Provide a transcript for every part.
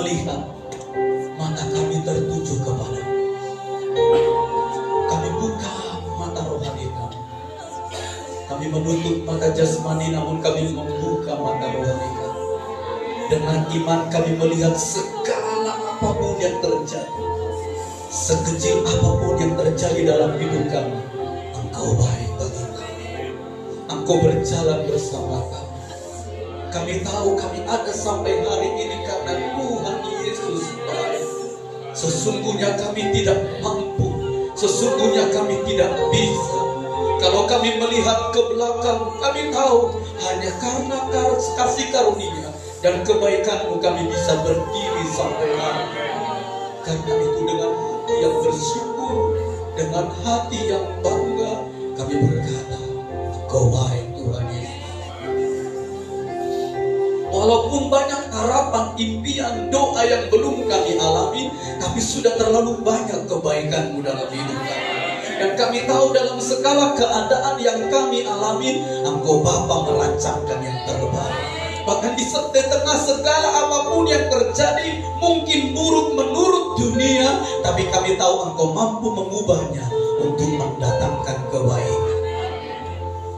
melihat, mata kami tertuju kepada. Kami buka mata rohani kami. Kami menutup mata jasmani, namun kami membuka mata rohani kami. Dengan iman kami melihat segala apapun yang terjadi, sekecil apapun yang terjadi dalam hidup kami, Engkau baik bagi kami. Engkau berjalan bersama kami. Kami tahu kami ada sampai hari ini karena Tuhan Yesus baik. Sesungguhnya kami tidak mampu, sesungguhnya kami tidak bisa. Kalau kami melihat ke belakang, kami tahu hanya karena kasih karunia dan kebaikan-Mu kami bisa berdiri sampai hari ini. Karena itu dengan hati yang bersyukur, dengan hati yang bangga, kami berkata, Engkau baik Tuhan Yesus. Walaupun banyak harapan, impian, doa yang belum kami alami, tapi sudah terlalu banyak kebaikan-Mu dalam hidup kami. Dan kami tahu dalam segala keadaan yang kami alami, Engkau Bapa merancangkan yang terbaik. Bahkan di tengah segala apapun yang terjadi, mungkin buruk menurut dunia, tapi kami tahu Engkau mampu mengubahnya untuk mendatangkan kebaikan.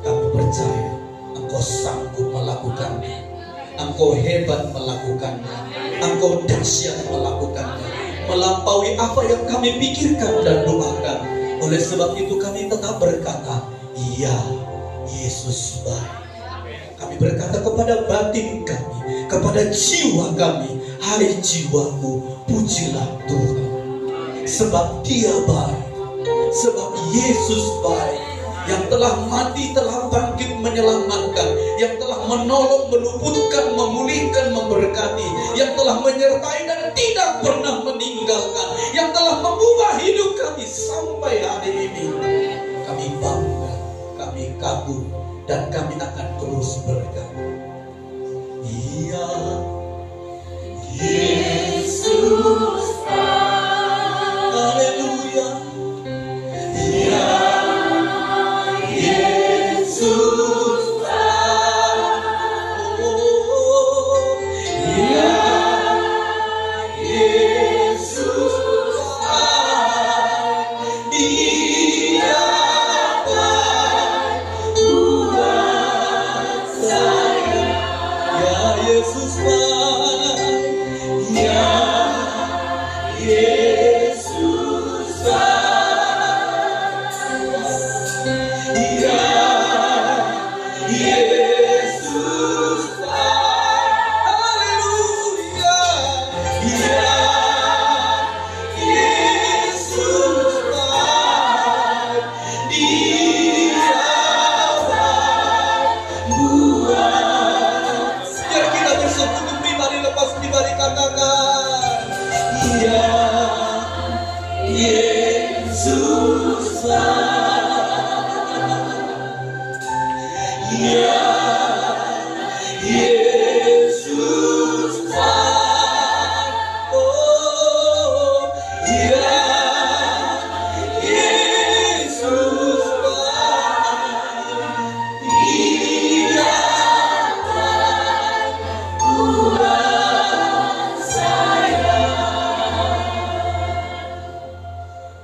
Kami percaya Engkau sanggup melakukannya. Engkau hebat melakukannya. Engkau dahsyat melakukannya, melampaui apa yang kami pikirkan dan doakan. Oleh sebab itu kami tetap berkata, iya, Yesus baik. Kami berkata kepada batin kami, kepada jiwa kami, hai jiwaku, pujilah Tuhan. Sebab Dia baik, sebab Yesus baik. Yang telah mati, telah bangkit menyelamatkan, yang telah menolong, meluputkan, memulihkan, memberkati, yang telah menyertai dan tidak pernah meninggalkan, yang telah mengubah hidup kami sampai hari ini. Kami bangga, kami kagum, dan kami akan terus berkata, iya, Yesus baik. Haleluya. Iya, Yesus baik. Oh, iya, Yesus baik. Dia baik buat saya. Ya Yesus baik. Ya Yesus baik. Ya Yesus baik. Haleluya. Ya Yesus baik. Dia baik buat. Biar kita bersekutu pribadi, lepas pribadi katakan, ya Yesus baik. Ya Yesus baik. Oh, ya Yesus baik. Dia baik buat saya.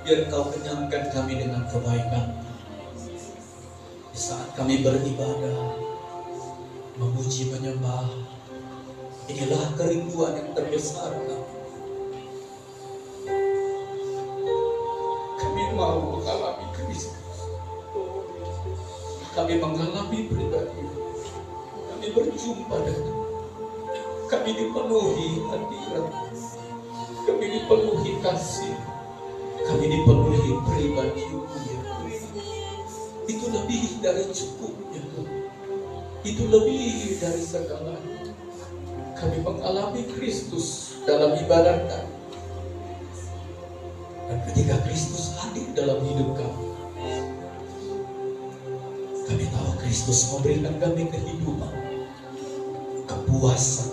Biar Kau kenyangkan kami dengan kebaikan. Di saat kami beribadah, memuji, menyembah, inilah kerinduan yang terbesar kami. Kami mau mengalami Kristus. Kami mengalami pribadi. Kami berjumpa dengan. Kami dipenuhi hadirat. Kami dipenuhi kasih. Kami dipenuhi pribadi-Mu ya Tuhan. Itu lebih dari cukupnya. Itu lebih dari segalanya. Kami mengalami Kristus dalam ibadah kami. Dan ketika Kristus hadir dalam hidup kami, kami tahu Kristus memberikan kami kehidupan, kepuasan,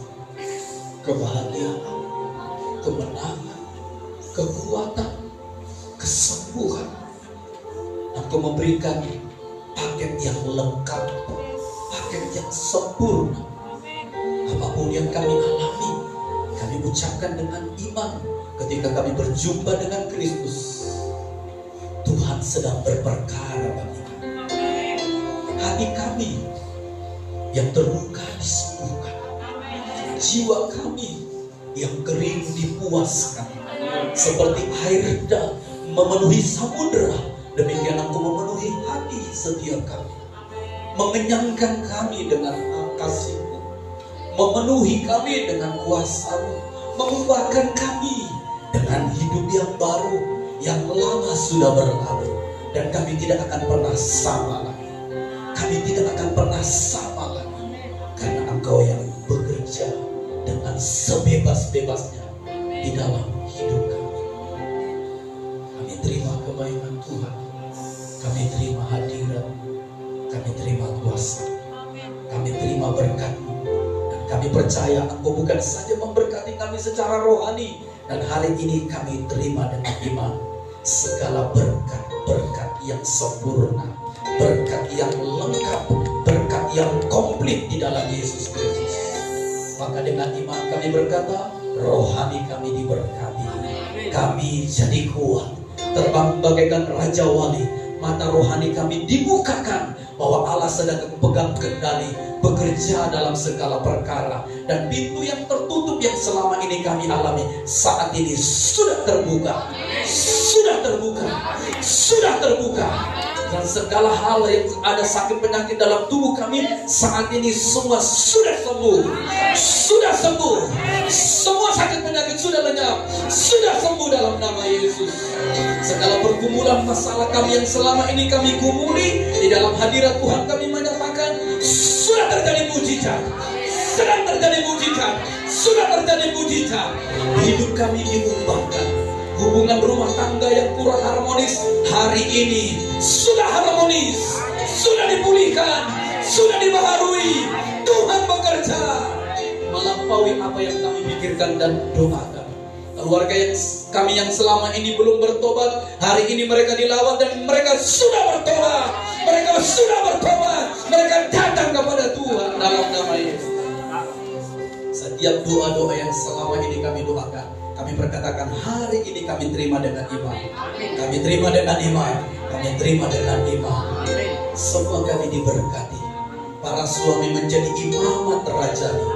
kebahagiaan, kemenangan, kekuatan, kesembuhan. Engkau memberikan paket yang lengkap, paket yang sempurna. Apapun yang kami alami, kami ucapkan dengan iman ketika kami berjumpa dengan Kristus. Tuhan sedang berperkara bagi kami. Hati kami yang terluka disembuhkan. Jiwa kami yang kering dipuaskan. Seperti air redam memenuhi samudera, demikian Engkau memenuhi hati setiap kami. Mengenyangkan kami dengan kasih-Mu, memenuhi kami dengan kuasa-Mu, mengubahkan kami dengan hidup yang baru, yang lama sudah berlalu, dan kami tidak akan pernah sama lagi. Kami tidak akan pernah sama lagi, karena Engkau yang bekerja dengan sebebas-bebasnya di dalam hidup kami. Kami terima kebaikan Tuhan, kami terima hadirat, kami terima kuasa, kami terima berkat-Mu, dan kami percaya Engkau bukan saja memberkati kami secara rohani, dan hari ini kami terima dengan iman segala berkat-berkat yang sempurna, berkat yang lengkap, berkat yang komplit di dalam Yesus Kristus. Maka dengan iman kami berkata, rohani kami diberkati, kami jadi kuat, terbang bagaikan Raja Wali. Mata rohani kami dibukakan bahwa Allah sedang pegang kendali, bekerja dalam segala perkara, dan pintu yang tertutup yang selama ini kami alami saat ini sudah terbuka, sudah terbuka, sudah terbuka. Dan segala hal yang ada sakit penyakit dalam tubuh kami saat ini semua sudah sembuh, sudah sembuh. Semua sakit penyakit sudah lenyap, sudah sembuh dalam nama Yesus. Segala pergumulan masalah kami yang selama ini kami gumuli, di dalam hadirat Tuhan kami menyatakan sudah terjadi mujizat, sedang terjadi mujizat, sudah terjadi mujizat. Hidup kami diubahkan. Hubungan rumah tangga yang kurang harmonis hari ini sudah harmonis, sudah dipulihkan, sudah dibaharui. Tuhan bekerja melampaui apa yang kami pikirkan dan doakan. Keluarga kami yang selama ini belum bertobat, hari ini mereka dilawan dan mereka sudah bertobat. Mereka sudah bertobat. Mereka datang kepada Tuhan dalam nama Yesus. Setiap doa-doa yang selama ini kami doakan, kami berkatakan hari ini kami terima dengan iman. Kami terima dengan iman. Kami terima dengan iman. Semua kami diberkati. Para suami menjadi imamat rajani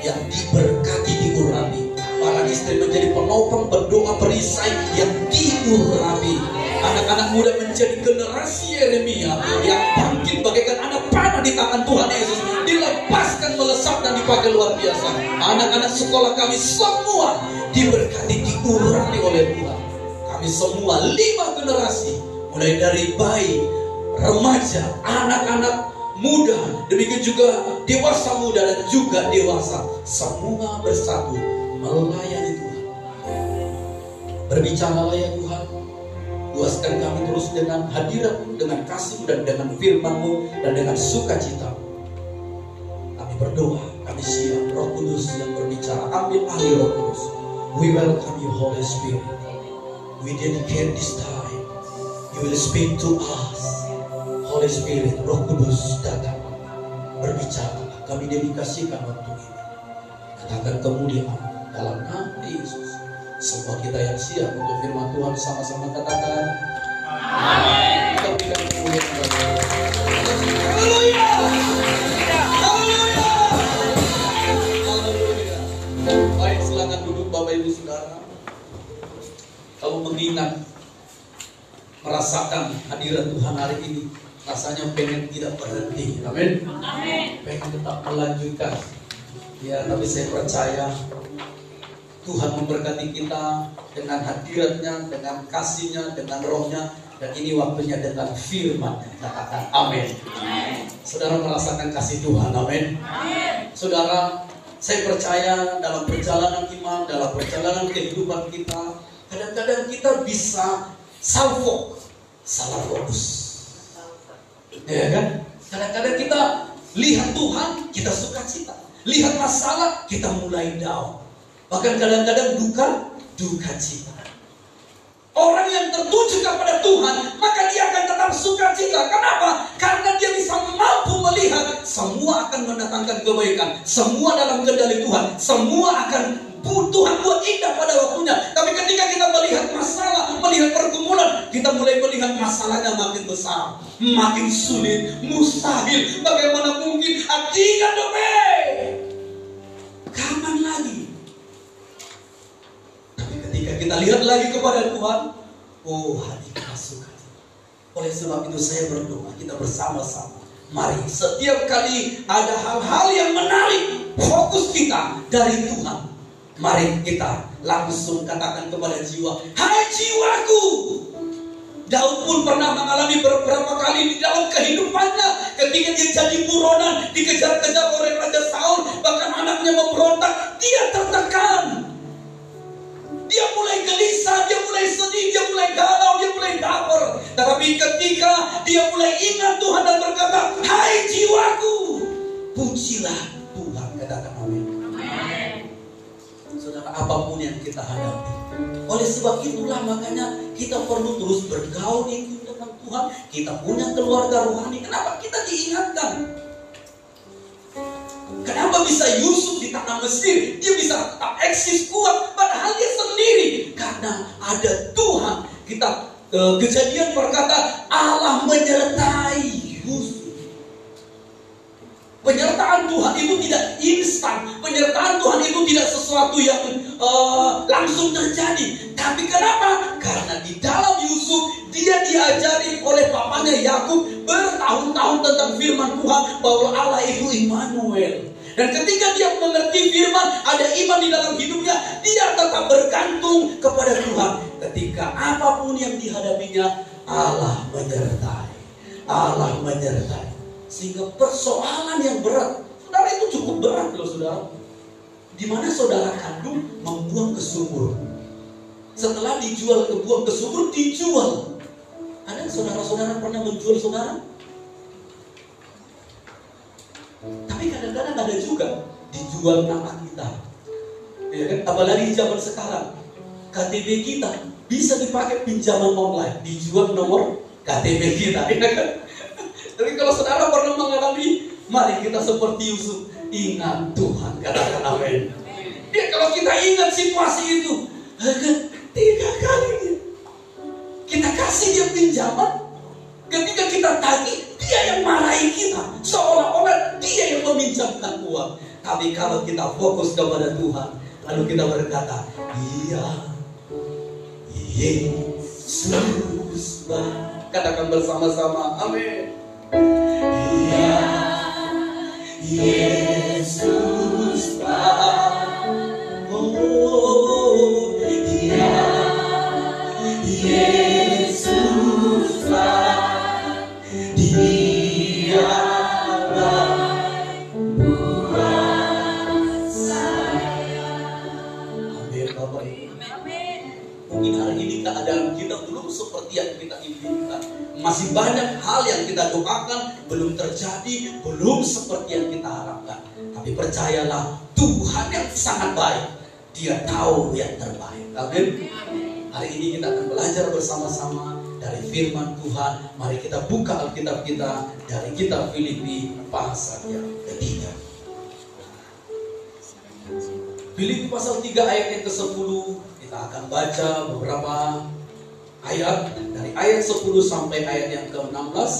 yang diberkati, diurapi. Para istri menjadi penopang, berdoa, perisai yang diurapi. Anak-anak muda menjadi generasi Yeremia yang bangkit bagaikan anak panah di tangan Tuhan Yesus, dilepaskan, melesat dan dipakai luar biasa. Anak-anak sekolah kami semua diberkati, diurapi oleh Tuhan. Kami semua 5 generasi, mulai dari bayi, remaja, anak-anak muda, demikian juga dewasa muda dan juga dewasa, semua bersatu melayani Tuhan. Berbicaralah ya Tuhan, luaskan kami terus dengan hadirat-Mu, dengan kasih-Mu, dan dengan firman-Mu, dan dengan sukacita. Kami berdoa, kami siap. Roh Kudus yang berbicara, ambil alih Roh Kudus. We welcome you, Holy Spirit. We dedicate this time. You will speak to us. Holy Spirit, Roh Kudus datang, berbicara. Kami dedikasikan waktu ini. Katakan kemuliaan dalam nama Yesus. Semua kita yang siap untuk firman Tuhan sama-sama katakan amin. Kita berikan kemuliaan kepada Tuhan. Haleluya. Haleluya. Haleluya. Baik, silakan duduk Bapak Ibu Saudara. Kamu mengingat, merasakan hadirat Tuhan hari ini, rasanya pengen tidak berhenti. Amin. Pengen tetap melanjutkan. Ya, tapi saya percaya Tuhan memberkati kita dengan hadiratnya, dengan kasihnya, dengan rohnya. Dan ini waktunya dengan firman-Nya. Katakan amin. Saudara merasakan kasih Tuhan, amin. Saudara, saya percaya dalam perjalanan iman, dalam perjalanan kehidupan kita, kadang-kadang kita bisa salah fokus. Ya kan? Kadang-kadang kita lihat Tuhan, kita sukacita. Lihat masalah, kita mulai down. Bahkan kadang-kadang duka cita. Orang yang tertuju kepada Tuhan, maka dia akan tetap sukacita. Kenapa? Karena dia bisa mampu melihat semua akan mendatangkan kebaikan. Semua dalam kendali Tuhan. Semua akan Tuhan buat indah pada waktunya. Tapi ketika kita melihat masalah, melihat pergumulan, kita mulai melihat masalahnya makin besar, makin sulit, mustahil. Bagaimana mungkin? Hatikan dope. Kapan lagi? Tapi ketika kita lihat lagi kepada Tuhan, oh hati kita suka. Oleh sebab itu saya berdoa, kita bersama-sama. Mari setiap kali ada hal-hal yang menarik fokus kita dari Tuhan, mari kita langsung katakan kepada jiwa, hai jiwaku. Daud pun pernah mengalami beberapa kali di dalam kehidupannya, ketika dia jadi buronan, dikejar-kejar oleh Raja Saul, bahkan anaknya memberontak, dia tertekan. Dia mulai gelisah, dia mulai sedih, dia mulai galau, dia mulai dapur. Tetapi ketika dia mulai ingat Tuhan dan berkata, hai jiwaku, pujilah Tuhan. Katakan amin. Saudara, apapun yang kita hadapi, oleh sebab itulah makanya kita perlu terus bergaul dengan Tuhan. Kita punya keluarga rohani. Kenapa kita diingatkan? Kenapa bisa Yusuf di tanah Mesir, dia bisa tetap eksis kuat padahal dia sendiri? Karena ada Tuhan. Kita Kejadian berkata Allah menyertai Yusuf. Penyertaan Tuhan itu tidak instan. Penyertaan Tuhan itu tidak sesuatu yang langsung terjadi. Tapi kenapa? Karena di dalam Yusuf dia diajari oleh papanya Yakub bertahun-tahun tentang firman Tuhan bahwa Allah itu Immanuel. Dan ketika dia mengerti firman, ada iman di dalam hidupnya, dia tetap bergantung kepada Tuhan. Ketika apapun yang dihadapinya, Allah menyertai. Allah menyertai. Sehingga persoalan yang berat, saudara, itu cukup berat loh saudara. Di mana saudara kandung membuang ke sumur. Setelah buang ke sumur, dijual. Ada saudara-saudara pernah menjual saudara? Tapi kadang-kadang ada juga dijual nama kita, ya kan? Apalagi zaman sekarang, KTP kita bisa dipakai pinjaman online, dijual nomor KTP kita, ya kan? Tapi kalau saudara pernah mengalami, mari kita seperti Yusuf, ingat Tuhan, katakan amin. Ya, kalau kita ingat situasi itu, kan 3 kali kita kasih dia pinjaman. Ketika kita tagih, dia yang marahi kita, seolah-olah dia yang meminjamkan uang. Tapi kalau kita fokus kepada Tuhan, lalu kita berkata, iya, Yesus. Katakan bersama-sama, amin. Iya, Yesus. Oh, iya, Yesus. Mungkin hari ini keadaan kita belum seperti yang kita impikan. Masih banyak hal yang kita doakan belum terjadi, belum seperti yang kita harapkan. Tapi percayalah, Tuhan yang sangat baik, Dia tahu yang terbaik. Amin. Hari ini kita akan belajar bersama-sama dari firman Tuhan. Mari kita buka Alkitab kita dari kitab Filipi pasal yang ketiga. Filipi pasal 3 ayat yang ke-10. Kita akan baca beberapa ayat dari ayat 10 sampai ayat yang ke-16.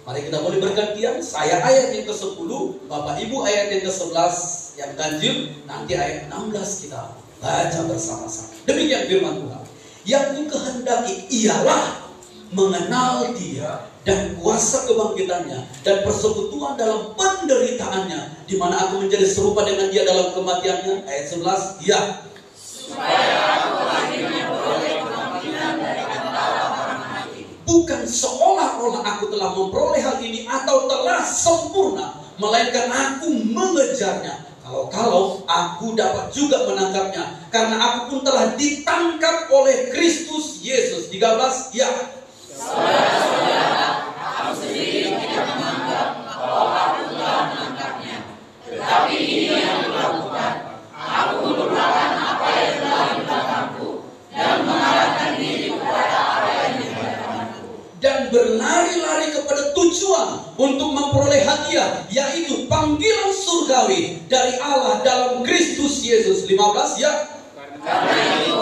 Mari kita boleh bergantian. Saya ayat yang ke-10, Bapak Ibu ayat yang ke-11 yang ganjil, nanti ayat 16 kita baca bersama-sama. Demikian firman Tuhan. Yang kukehendaki ialah mengenal Dia dan kuasa kebangkitannya dan persekutuan dalam penderitaannya, di mana aku menjadi serupa dengan Dia dalam kematiannya. Ayat 11, ya, supaya aku akhirnya beroleh kebangkitan dari antara orang mati. Bukan seolah-olah aku telah memperoleh hal ini atau telah sempurna, melainkan aku mengejarnya. Kalau aku dapat juga menangkapnya, karena aku pun telah ditangkap oleh Kristus Yesus. 13, ya. Saudara-saudara, aku sendiri tidak menganggap bahwa aku telah menangkapnya, tetapi ini yang kulakukan, aku melupakan apa yang telah di belakangku dan mengarahkan diri kepada apa yang di hadapanku, dan berlari-lari kepada tujuan untuk memperoleh hadiah, yaitu panggilan surga surgawi dari Allah dalam Kristus Yesus. 15 ya. Karena itu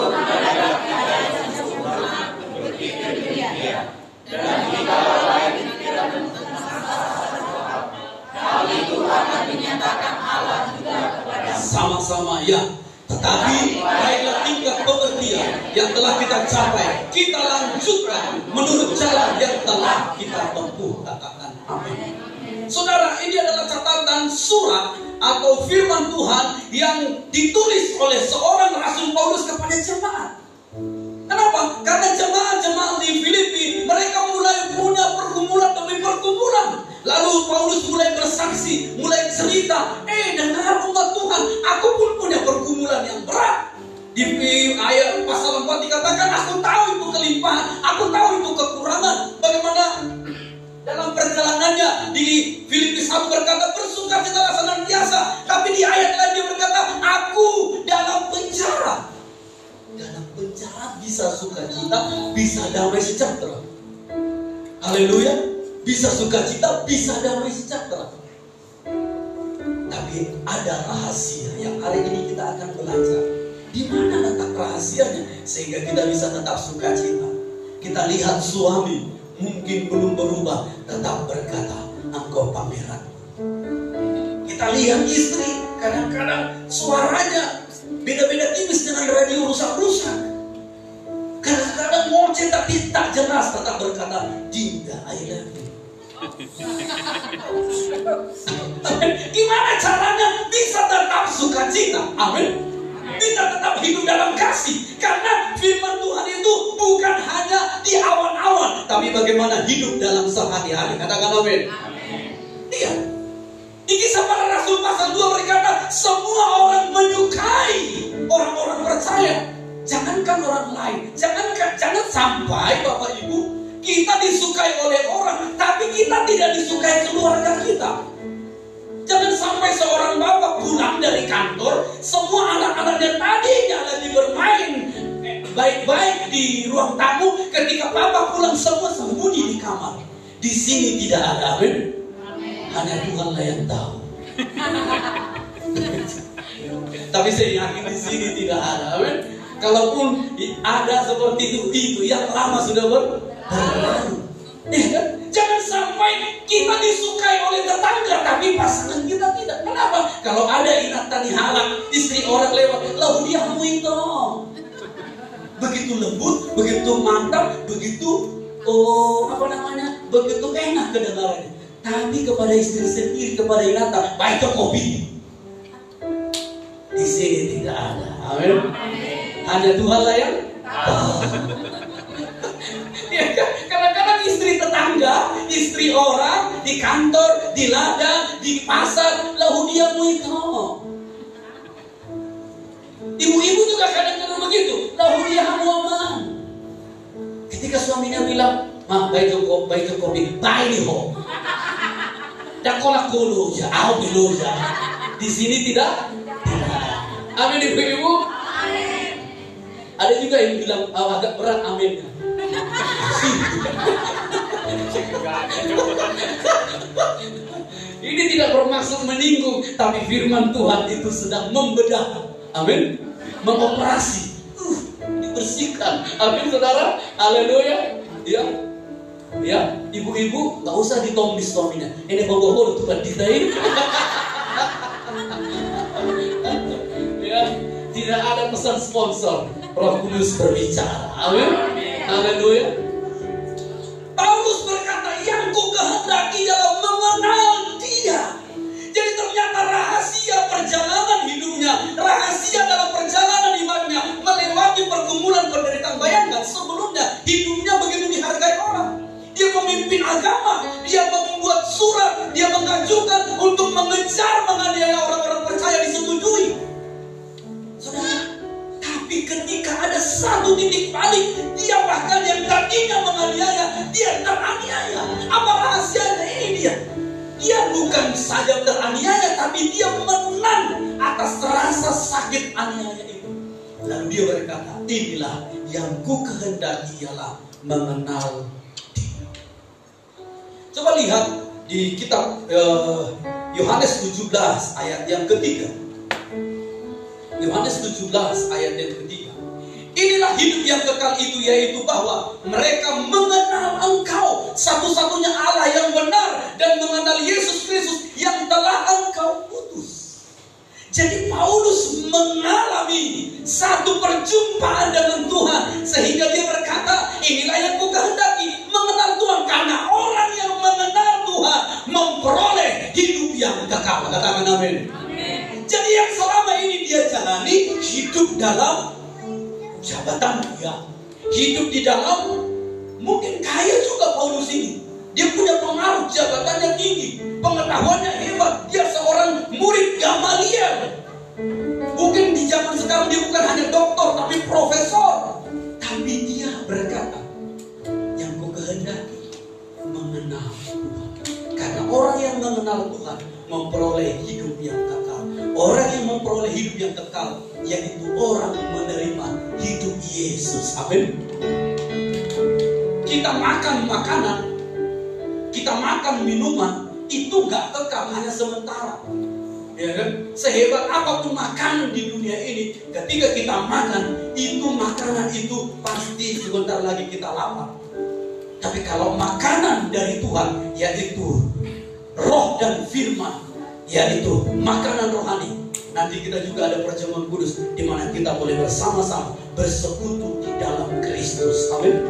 berpikir demikian, dan jika lain tidak hal itu akan dinyatakan Allah juga kepada sama-sama ya. Tetapi baiklah tingkat pengertian yang telah kita capai, kita lanjutkan menurut jalan yang telah kita tempuh. Katakan amin. Saudara, ini adalah catatan surat atau firman Tuhan yang ditulis oleh seorang Rasul Paulus kepada jemaat. Kenapa? Karena jemaat-jemaat di Filipi, mereka mulai punya pergumulan demi pergumulan. Lalu Paulus mulai bersaksi, mulai cerita, dengar umat Tuhan, aku pun punya pergumulan yang berat. Di ayat pasal 4 dikatakan, aku tahu itu kelimpahan, aku tahu itu kekurangan. Bagaimana dalam perjalanannya di Filipi 1 berkata, bersukacitalah senantiasa. Tapi di ayat lain dia berkata, aku dalam penjara. Dalam penjara bisa sukacita, bisa damai sejahtera. Haleluya. Bisa sukacita, bisa damai sejahtera. Tapi ada rahasia yang hari ini kita akan belajar. Di mana letak rahasianya sehingga kita bisa tetap sukacita? Kita lihat suami mungkin belum berubah, tetap berkata, engkau pangeran. Kita lihat istri, kadang-kadang suaranya beda-beda tipis dengan radio rusak-rusak. Kadang-kadang ngoceh tapi tak jelas, tetap berkata, Dinda, I love you. Gimana caranya bisa tetap sukacita? Amin. Bisa tetap hidup dalam kasih. Karena firman Tuhan itu bukan hanya di awan-awan, tapi bagaimana hidup dalam sehari-hari. Katakan amin. Iya. Di Kisah Para Rasul pasal 2 berkata, semua orang menyukai orang-orang percaya. Jangankan orang lain, jangan sampai Bapak Ibu kita disukai oleh orang, tapi kita tidak disukai keluarga kita. Jangan sampai seorang bapak pulang dari kantor, semua anak-anaknya tadinya lagi bermain baik-baik di ruang tamu, ketika bapak pulang semua sembunyi di kamar. Di sini tidak ada, amin. Hanya Tuhanlah yang tahu. Tapi saya yakin di sini tidak ada, amin. Kalaupun ada seperti itu yang lama sudah berlalu. Jangan sampai kita disukai oleh tetangga tapi pasangan kita tidak. Kenapa? Kalau ada inak tani halak, istri orang lewat, lalu dia itu begitu lembut, begitu mantap, begitu begitu enak kedengarannya. Tapi kepada istri sendiri, kepada inata, baik kopi. Di sini tidak ada. Amin. Hanya Tuhanlah yang tahu. Ya, kadang-kadang istri tetangga, istri orang di kantor, di ladang, di pasar, lalu dia itu. Ibu-ibu juga kadang-kadang begitu, lalu dia aman. Ketika suaminya bilang, "Mah, baik kopi, baik ho." Dak kolak kulu ya, au dulu ya. Di sini tidak. Amin ibu-ibu. Ada juga yang bilang agak berat amin. Ini tidak bermaksud menyinggung, tapi firman Tuhan itu sedang membedah, amin, mengoperasi, dibersihkan, amin saudara, haleluya, ya, ibu-ibu nggak usah ditombis suaminya, ini bobo-bobo Tuhan ditain, ya, tidak ada pesan sponsor, Roh Kudus berbicara, amin, haleluya. Paulus berkata, yang ku kehendaki adalah mengenal dia. Jadi ternyata rahasia perjalanan hidupnya, rahasia dalam perjalanan imannya, melewati pergumulan penderitaan. Bayangkan sebelumnya hidupnya begitu dihargai orang. Dia memimpin agama, dia membuat surat, dia mengajukan untuk mengejar menganiaya orang-orang percaya disetujui. Saudara, tapi ketika ada satu titik balik, dia bahkan yang tadinya menganiaya, dia teraniaya. Apa rahasianya? Ini dia. Dia bukan saja teraniaya, tapi dia menang atas rasa sakit aniaya itu. Lalu dia berkata, inilah yang ku kehendaki ialah mengenal dia. Coba lihat di kitab Yohanes 17 ayat yang ketiga. Yohanes 17 ayat yang ketiga. Inilah hidup yang kekal itu, yaitu bahwa mereka mengenal Engkau satu-satunya Allah yang benar, dan mengenal Yesus Kristus yang telah Engkau utus. Jadi Paulus mengalami satu perjumpaan dengan Tuhan, sehingga dia berkata, inilah yang kukehendaki, mengenal Tuhan. Karena orang yang mengenal Tuhan memperoleh hidup yang kekal. Katakan amin. Jadi yang selama ini dia jalani, hidup dalam jabatan dia, hidup di dalam, mungkin kaya juga Paulus ini. Dia punya pengaruh, jabatannya tinggi, pengetahuannya hebat. Dia seorang murid Gamaliel. Mungkin di zaman sekarang dia bukan hanya doktor, tapi profesor. Tapi dia berkata, yang kukehendaki mengenal Tuhan. Karena orang yang mengenal Tuhan memperoleh hidup yang kekal. Orang yang memperoleh hidup yang kekal, yaitu orang menerima hidup Yesus. Amin. Kita makan makanan, kita makan minuman, itu gak kekal, hanya sementara. Ya kan? Sehebat apapun makanan di dunia ini, ketika kita makan, itu makanan itu pasti sebentar lagi kita lapar. Tapi kalau makanan dari Tuhan, yaitu roh dan firman, yaitu makanan rohani, nanti kita juga ada perjamuan kudus, di mana kita boleh bersama-sama bersekutu di dalam Kristus. Amin.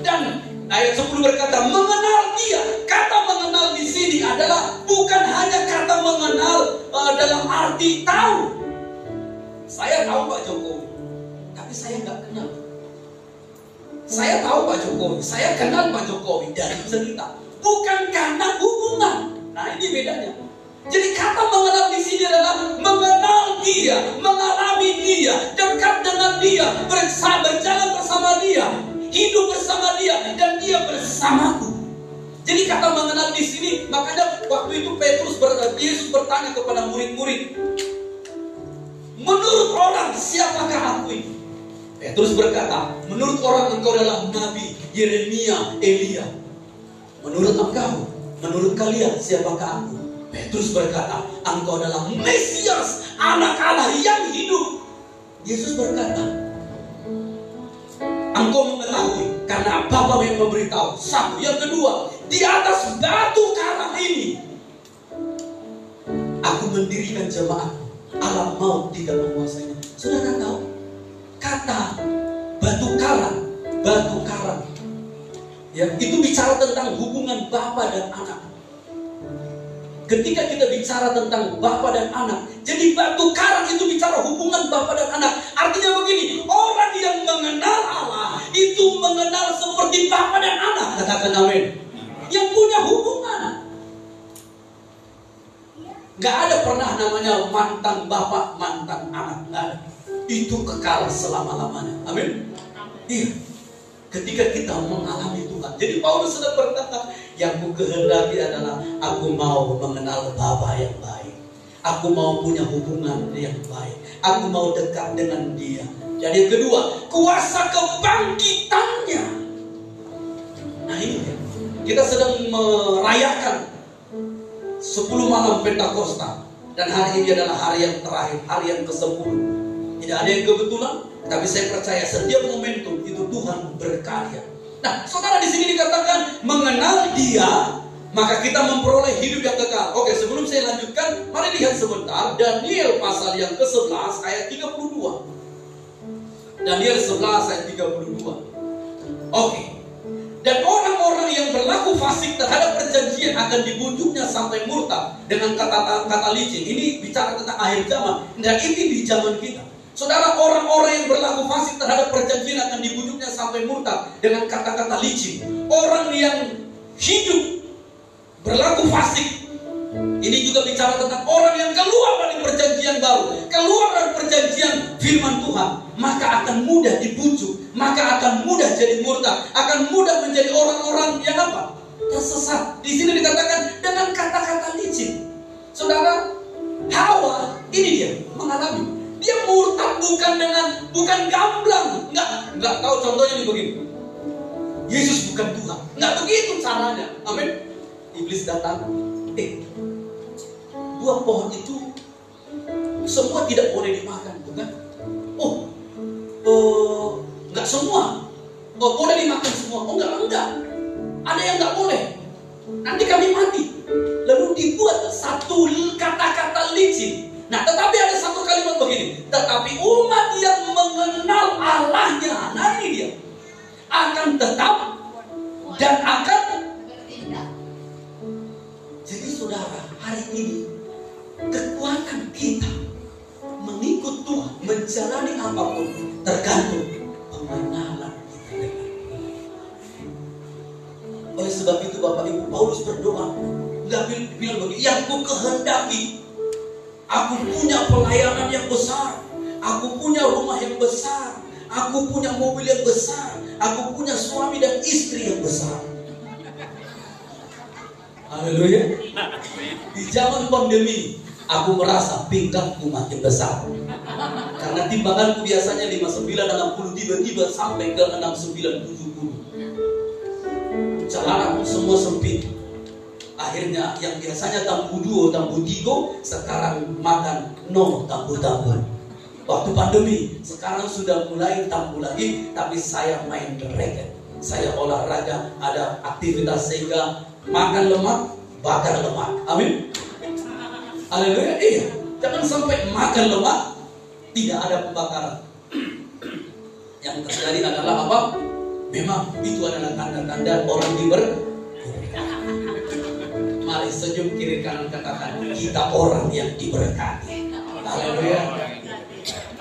Dan ayat 10 berkata, mengenal Dia. Kata mengenal di sini adalah bukan hanya kata mengenal dalam arti tahu. Saya tahu Pak Jokowi, tapi saya nggak kenal. Saya tahu Pak Jokowi, saya kenal Pak Jokowi dari cerita, bukan karena hubungan. Nah, ini bedanya. Jadi kata mengenal di sini adalah mengenal Dia, mengalami Dia, dekat dengan Dia, berjalan bersama Dia, hidup bersama Dia, dan Dia bersamaku. Jadi kata mengenal di sini, makanya waktu itu Yesus bertanya kepada murid-murid, menurut orang siapakah aku ini? Petrus berkata, menurut orang engkau adalah Nabi Yeremia, Elia. Menurut engkau, menurut kalian siapakah aku? Petrus berkata, engkau adalah Mesias, anak Allah yang hidup. Yesus berkata, engkau mengetahui karena Bapa yang memberitahu. Satu. Yang kedua, di atas batu karang ini aku mendirikan jemaat. Alam maut tidak menguasainya. Saudara tahu, kata batu karang, ya, itu bicara tentang hubungan Bapa dan Anak. Ketika kita bicara tentang Bapa dan Anak, jadi batu karang itu bicara hubungan Bapa dan Anak. Artinya begini, orang yang mengenal Allah itu mengenal seperti Bapa dan Anak. Katakan amin. Yang punya hubungan. Gak ada pernah namanya mantan Bapa, mantan Anak. Gak ada. Itu kekal selama-lamanya. Amin. Iya. Ketika kita mengalami Tuhan. Jadi Paulus sudah berkata, yang kukehendaki adalah aku mau mengenal Bapa yang baik. Aku mau punya hubungan yang baik. Aku mau dekat dengan Dia. Dan yang kedua, kuasa kebangkitannya. Nah ini ya. Kita sedang merayakan 10 malam Pentakosta. Dan hari ini adalah hari yang terakhir, hari yang ke-10. Tidak ada yang kebetulan, tapi saya percaya setiap momentum itu Tuhan berkarya. Nah, saudara, di sini dikatakan mengenal Dia, maka kita memperoleh hidup yang kekal. Oke, sebelum saya lanjutkan, mari lihat sebentar Daniel pasal yang ke-11 ayat 32. Daniel 11 ayat 32. Oke. Dan orang-orang yang berlaku fasik terhadap perjanjian akan dibujuknya sampai murtad dengan kata-kata licin. Ini bicara tentang akhir zaman. Dan ini di zaman kita. Saudara, orang-orang yang berlaku fasik terhadap perjanjian akan dibujuknya sampai murtad dengan kata-kata licin. Orang yang hidup berlaku fasik, ini juga bicara tentang orang yang keluar dari perjanjian baru, keluar dari perjanjian firman Tuhan, maka akan mudah dibujuk, maka akan mudah jadi murtad, akan mudah menjadi orang-orang yang apa? Tersesat. Di sini dikatakan dengan kata-kata licin. Saudara, Hawa ini dia mengalami. Dia murtad bukan gamblang. Enggak tahu contohnya nih begini. Yesus bukan Tuhan. Enggak begitu caranya. Amin. Iblis datang. buah pohon itu semua tidak boleh dimakan, bukan? Enggak semua. Boleh dimakan semua. Enggak. Ada yang enggak boleh. Nanti kami mati. Lalu dibuat satu kata-kata licin. Nah, tetapi ada satu kalimat begini. Tetapi umat yang mengenal Allahnya, nanti dia akan tetap dan akan bertindak. Jadi saudara, hari ini kekuatan kita mengikut Tuhan, menjalani apapun tergantung pengenalan kita dengan Tuhan. Oleh sebab itu Bapak Ibu, Paulus berdoa, nggak bilang begini, yang ku kehendaki, aku punya pelayanan yang besar, aku punya rumah yang besar, aku punya mobil yang besar, aku punya suami dan istri yang besar. Haleluya. Di zaman pandemi, aku merasa pinggangku makin besar. Karena timbanganku biasanya 59-60, tiba-tiba sampai ke 69-70. Celanaku semua sempit. Akhirnya yang biasanya tambu 2, tambu 3, sekarang makan tambu-tambu. Waktu pandemi, sekarang sudah mulai tambu lagi, tapi saya main racket. Saya olahraga, ada aktivitas sehingga makan lemak, bakar lemak. Amin. Haleluya. Iya. Jangan sampai makan lemak, tidak ada pembakaran. Yang terjadi adalah apa? Memang itu adalah tanda-tanda orang diberkati. Mari senyum kiri kanan, katakan kita orang yang diberkati. Haleluya.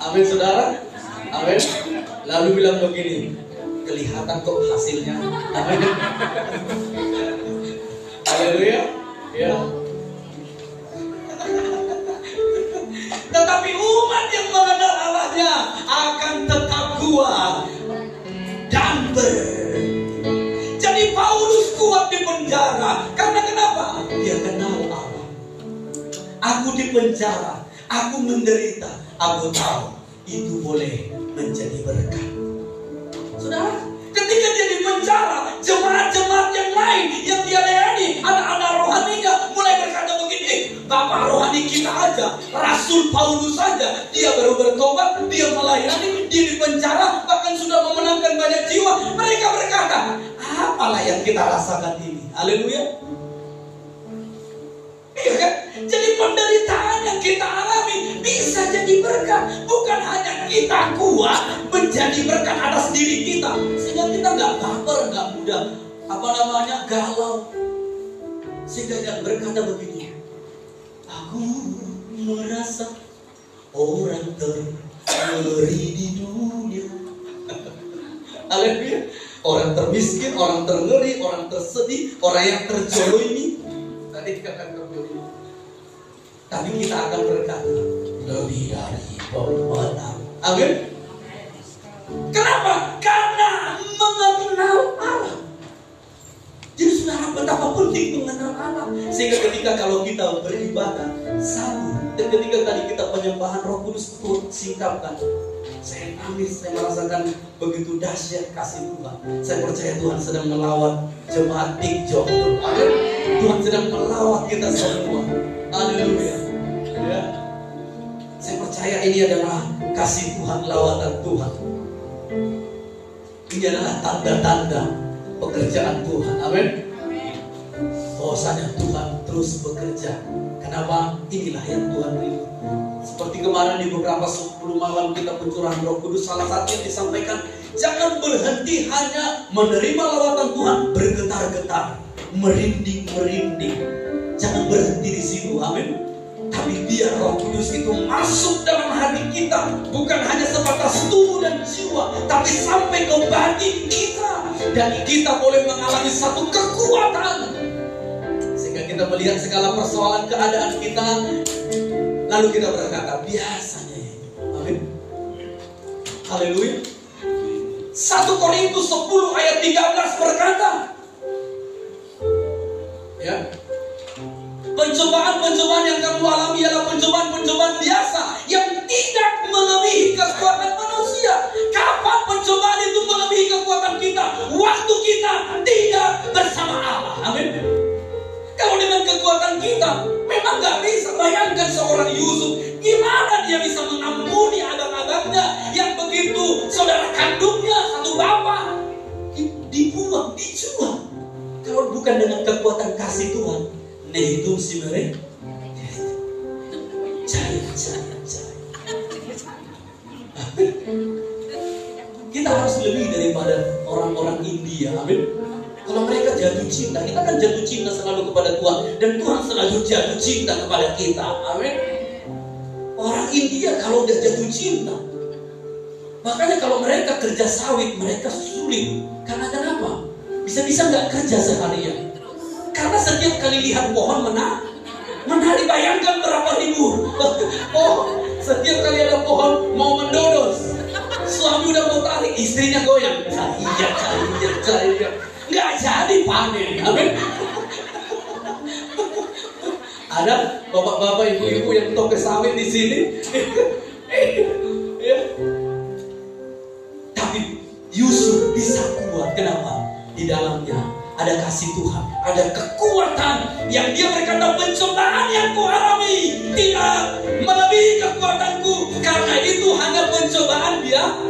Amin saudara. Amin. Lalu bilang begini, kelihatan kok hasilnya. Amin. Haleluya. Ya. Tetapi umat yang mengenal Allahnya akan tetap kuat dan Jadi Paulus kuat di penjara. Karena kenapa? Dia kenal Allah. Aku di penjara, aku menderita, aku tahu itu boleh menjadi berkat. Saudara, ketika dia di penjara, jemaat-jemaat yang lain yang dia layani, anak-anak rohaninya mulai berkata begini, Bapak rohani kita aja, Rasul Paulus saja, dia baru bertobat, dia melayani, dia di penjara, bahkan sudah memenangkan banyak jiwa. Mereka berkata, apalah yang kita rasakan ini? Haleluya. Iya kan? Jadi penderitaan yang kita alami bisa jadi berkat. Bukan hanya kita kuat menjadi berkat atas diri kita, sehingga kita nggak baper, nggak mudah galau. Sehingga dia berkata begini, aku merasa orang terngeri di dunia. Haleluya. Orang termiskin, orang terngeri, orang tersedih, orang yang terjolimi. Tadi dikatakan terjolimi. Tapi kita akan berkata lebih dari pemenang. Amin. Kenapa? Karena mengenal Allah. Jadi saudara, betapa penting mengenal Allah. Sehingga ketika kalau kita beribadah satu, dan ketika tadi kita penyembahan Roh Kudus itu singkapkan, saya nangis, saya merasakan begitu dahsyat kasih Tuhan. Saya percaya Tuhan sedang melawat jemaat Big Job. Amin. Tuhan sedang melawat kita semua. Haleluya. Ya. Saya percaya ini adalah kasih Tuhan, lawatan Tuhan. Ini adalah tanda-tanda pekerjaan Tuhan. Amin. Bahwasanya Tuhan terus bekerja. Kenapa? Inilah yang Tuhan rindu. Seperti kemarin di beberapa 10 malam kita pencurahan Roh Kudus, salah satu yang disampaikan, jangan berhenti hanya menerima lawatan Tuhan, bergetar-getar, merinding-merinding. Jangan berhenti di situ. Amin. Tapi biar Roh Kudus itu masuk dalam hati kita, bukan hanya sebatas tubuh dan jiwa, tapi sampai ke batin kita, dan kita boleh mengalami satu kekuatan, sehingga kita melihat segala persoalan keadaan kita, lalu kita berkata biasanya. Amin. Haleluya. 1 Korintus 10 ayat 13 berkata, ya, pencobaan-pencobaan yang kamu alami adalah pencobaan-pencobaan biasa yang tidak melebihi kekuatan manusia. Kapan pencobaan itu melebihi kekuatan kita? Waktu kita tidak bersama Allah. Amin. Kalau dengan kekuatan kita memang gak bisa. Bayangkan bukan dengan kekuatan kasih Tuhan. Nehitung si mereka. Cari. Kita harus lebih daripada orang-orang India. Amin. Kalau mereka jatuh cinta, kita kan jatuh cinta selalu kepada Tuhan, dan Tuhan selalu jatuh cinta kepada kita. Amin. Orang India kalau udah jatuh cinta, makanya kalau mereka kerja sawit, mereka sulit. Karena kenapa? Bisa-bisa nggak kerja seharian. Karena setiap kali lihat pohon menari, bayangkan berapa ribu. Oh, setiap kali ada pohon mau mendodos, suami udah mau tarik, istrinya goyang. Cari. Nggak jadi panen. Amin. Ada bapak-bapak, ibu-ibu yang toke sawit di sini. Ya. Tapi Yusuf bisa kuat. Kenapa? Di dalamnya ada kasih Tuhan, ada kekuatan yang dia berkata, pencobaan yang kualami tidak melebihi kekuatanku, karena itu hanya pencobaan biasa.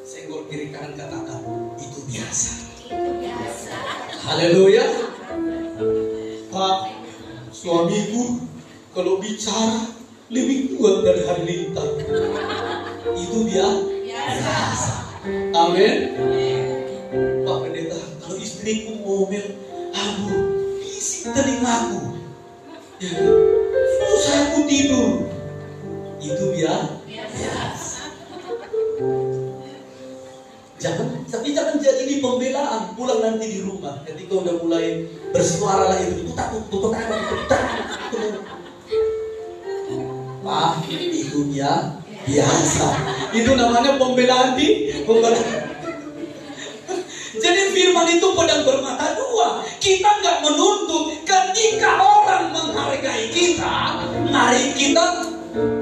Senggol kiri kanan katakan, itu biasa. Haleluya. Pak, suamiku kalau bicara lebih kuat dari halilintar. Itu biasa. Amin. Pak Pendeta, kalau istriku ngomel, aduh, bisik telingaku, ya, susah aku tidur. Itu biasa. Tapi jangan jadi ini pembelaan. Pulang nanti di rumah, ketika udah mulai bersuara lah itu, tutup. Pak, itu biasa. Itu namanya pembelaan. Jadi firman itu pedang bermata dua. Kita nggak menuntut ketika orang menghargai kita, mari kita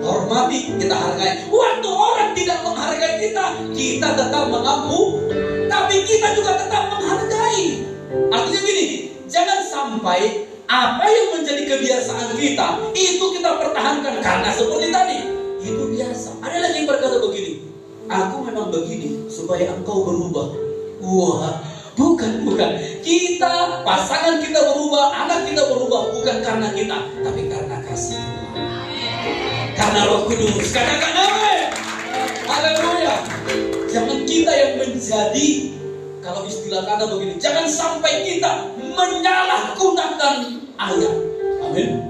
hormati, kita hargai. Waktu orang tidak menghargai kita, kita tetap mengaku, tapi kita juga tetap menghargai. Artinya gini, jangan sampai apa yang menjadi kebiasaan kita itu kita pertahankan karena seperti tadi itu biasa. Ada lagi yang berkata begini, aku memang begini supaya engkau berubah. Wah, bukan. Kita, pasangan kita berubah, anak kita berubah, bukan karena kita, tapi karena kasih Tuhan. Karena Roh Kudus. Katakan amin. Haleluya. Jangan kita yang menjadi, kalau istilah kata begini, jangan sampai kita menyalahgunakan ayat. Amin.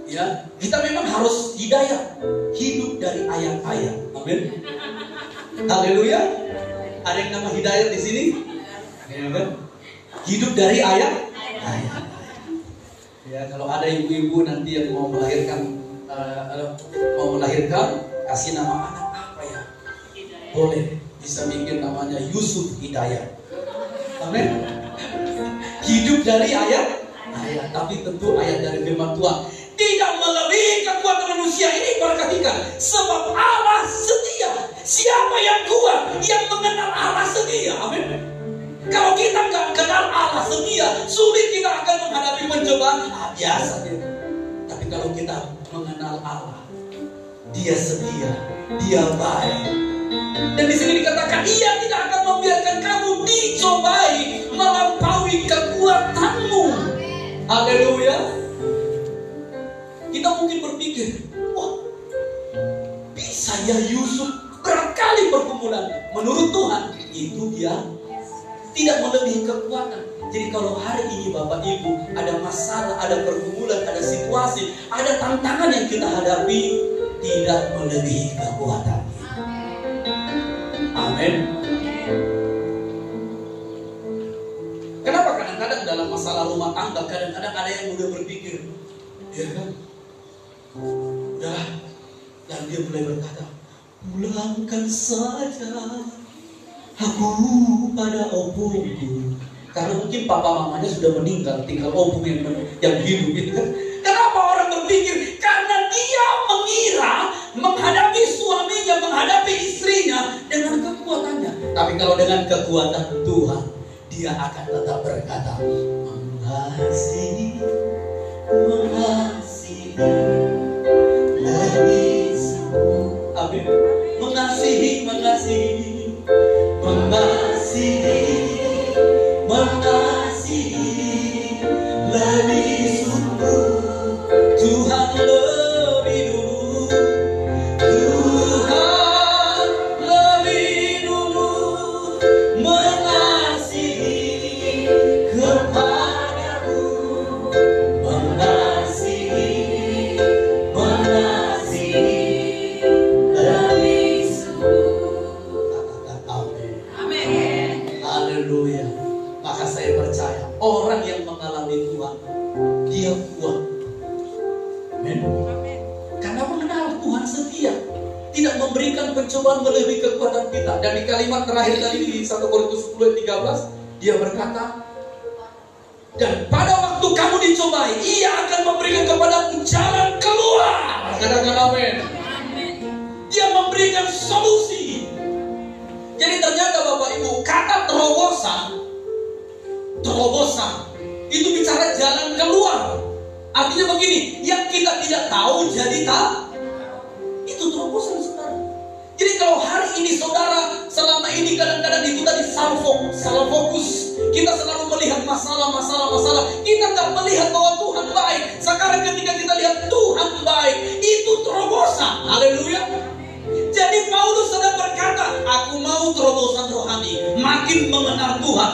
Ya, kita memang harus hidayah, hidup dari ayat-ayat. Amin. Haleluya. Ada yang nama hidayat di sini? Hidup dari ayat. Ya, kalau ada ibu-ibu nanti yang mau melahirkan, kasih nama anak apa ya? Boleh, bisa bikin namanya Yusuf Hidayat. Amin. Hidup dari ayat, tapi tentu ayat dari firman Tuhan. Tidak melebihi kekuatan manusia ini. Perhatikan, sebab Allah setia. Siapa yang kuat? Yang mengenal Allah setia. Amin. Kalau kita nggak kenal Allah setia, sulit kita akan menghadapi pencobaan. Biasa dia. Tapi kalau kita mengenal Allah, Dia setia, Dia baik. Dan di sini dikatakan, Ia tidak akan membiarkan kamu dicobai melampaui kekuatanmu. Haleluya. Kita mungkin berpikir, wah, bisa ya Yusuf berkali pergumulan. Menurut Tuhan, itu dia tidak melebihi kekuatan. Jadi kalau hari ini Bapak Ibu ada masalah, ada pergumulan, ada situasi, ada tantangan yang kita hadapi, tidak melebihi kekuatan. Amin. Kenapa kadang-kadang dalam masalah rumah tangga, kadang-kadang ada yang mudah berpikir, ya kan, udah, dan dia mulai berkata, pulangkan saja aku pada opungku. Karena mungkin papa mamanya sudah meninggal, tinggal opung yang hidup gitu kan. Kenapa orang berpikir? Karena dia mengira menghadapi suaminya, menghadapi istrinya dengan kekuatannya. Tapi kalau dengan kekuatan Tuhan, dia akan tetap berkata, mengasihi, lebih sempurna. Amin. Mengasihi, pencobaan melebihi kekuatan kita. Dan di kalimat terakhir tadi di 1 Korintus 10 ayat 13, dia berkata, dan pada waktu kamu dicobai, ia akan memberikan kepadamu jalan keluar. Katakan amin. Dia memberikan solusi. Jadi ternyata Bapak Ibu, kata terobosan itu bicara jalan keluar. Artinya begini, yang kita tidak tahu jadi tahu. Itu terobosan, saudara. Jadi kalau hari ini saudara selama ini kadang-kadang itu tadi salah fokus. Kita selalu melihat masalah. Kita tak melihat bahwa Tuhan baik. Sekarang ketika kita lihat Tuhan baik, itu terobosan. Haleluya. Jadi Paulus sedang berkata, aku mau terobosan rohani. Makin mengenal Tuhan.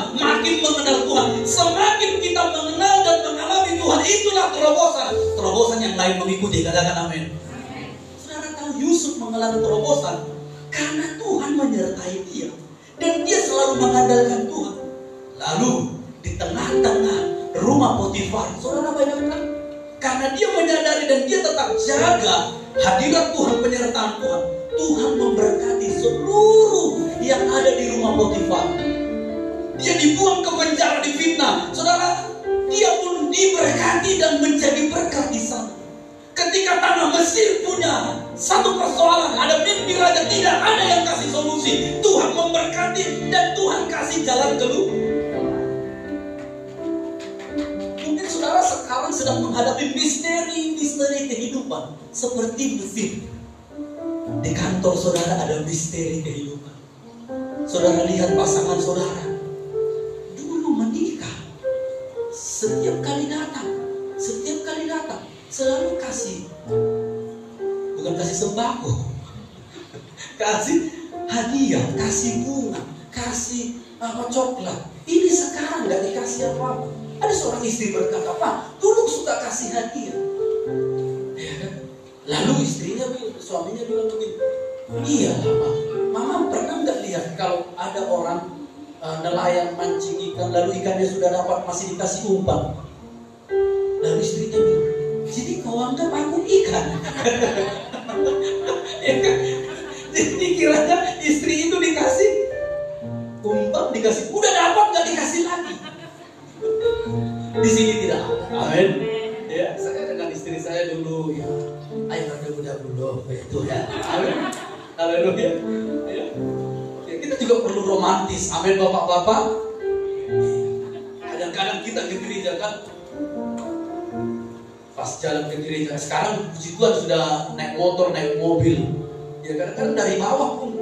Semakin kita mengenal dan mengalami Tuhan, itulah terobosan. Terobosan yang lain mengikuti. Katakan amin. Saudara tahu Yusuf mengalami terobosan karena Tuhan menyertai dia. Dan dia selalu mengandalkan Tuhan. Lalu di tengah-tengah rumah Potifar, saudara bayangkan, karena dia menyadari dan dia tetap jaga hadirat Tuhan, penyertaan Tuhan, Tuhan memberkati seluruh yang ada di rumah Potifar. Dia dibuang ke penjara, difitnah. Saudara, dia pun diberkati dan menjadi berkat di sana. Ketika tanah Mesir punya satu persoalan, ada mimpi raja, tidak ada yang kasih solusi. Tuhan memberkati dan Tuhan kasih jalan keluar. Mungkin saudara sekarang sedang menghadapi misteri kehidupan seperti Mesir. Di kantor saudara ada misteri kehidupan. Saudara lihat pasangan saudara dulu menikah, setiap kali datang selalu kasih, bukan kasih sembako, kasih hadiah, kasih bunga, kasih coklat. Ini sekarang gak dikasih apa-apa. Ada seorang istri berkata, Pak, dulu suka kasih hadiah. Ya kan? Lalu suaminya bilang begini, iya lah, Mama pernah gak lihat kalau ada orang nelayan mancing ikan, lalu ikannya sudah dapat masih dikasih umpan. Lalu istrinya bilang, jadi kau anggap aku ikan. Ya kan? Jadi kiranya istri itu dikasih umpan, dikasih, udah dapat gak dikasih lagi. Di sini tidak ada. Amin. Ya, saya dengan istri saya dulu, ya, ayo ada dulu, itu ya. Amin. Haleluya. Ya. Ya, kita juga perlu romantis. Amin, bapak-bapak. Kadang-kadang kita ke gereja kan, pas jalan ke gereja, sekarang puji Tuhan sudah naik motor, naik mobil. Ya kadang-kadang dari bawah pun,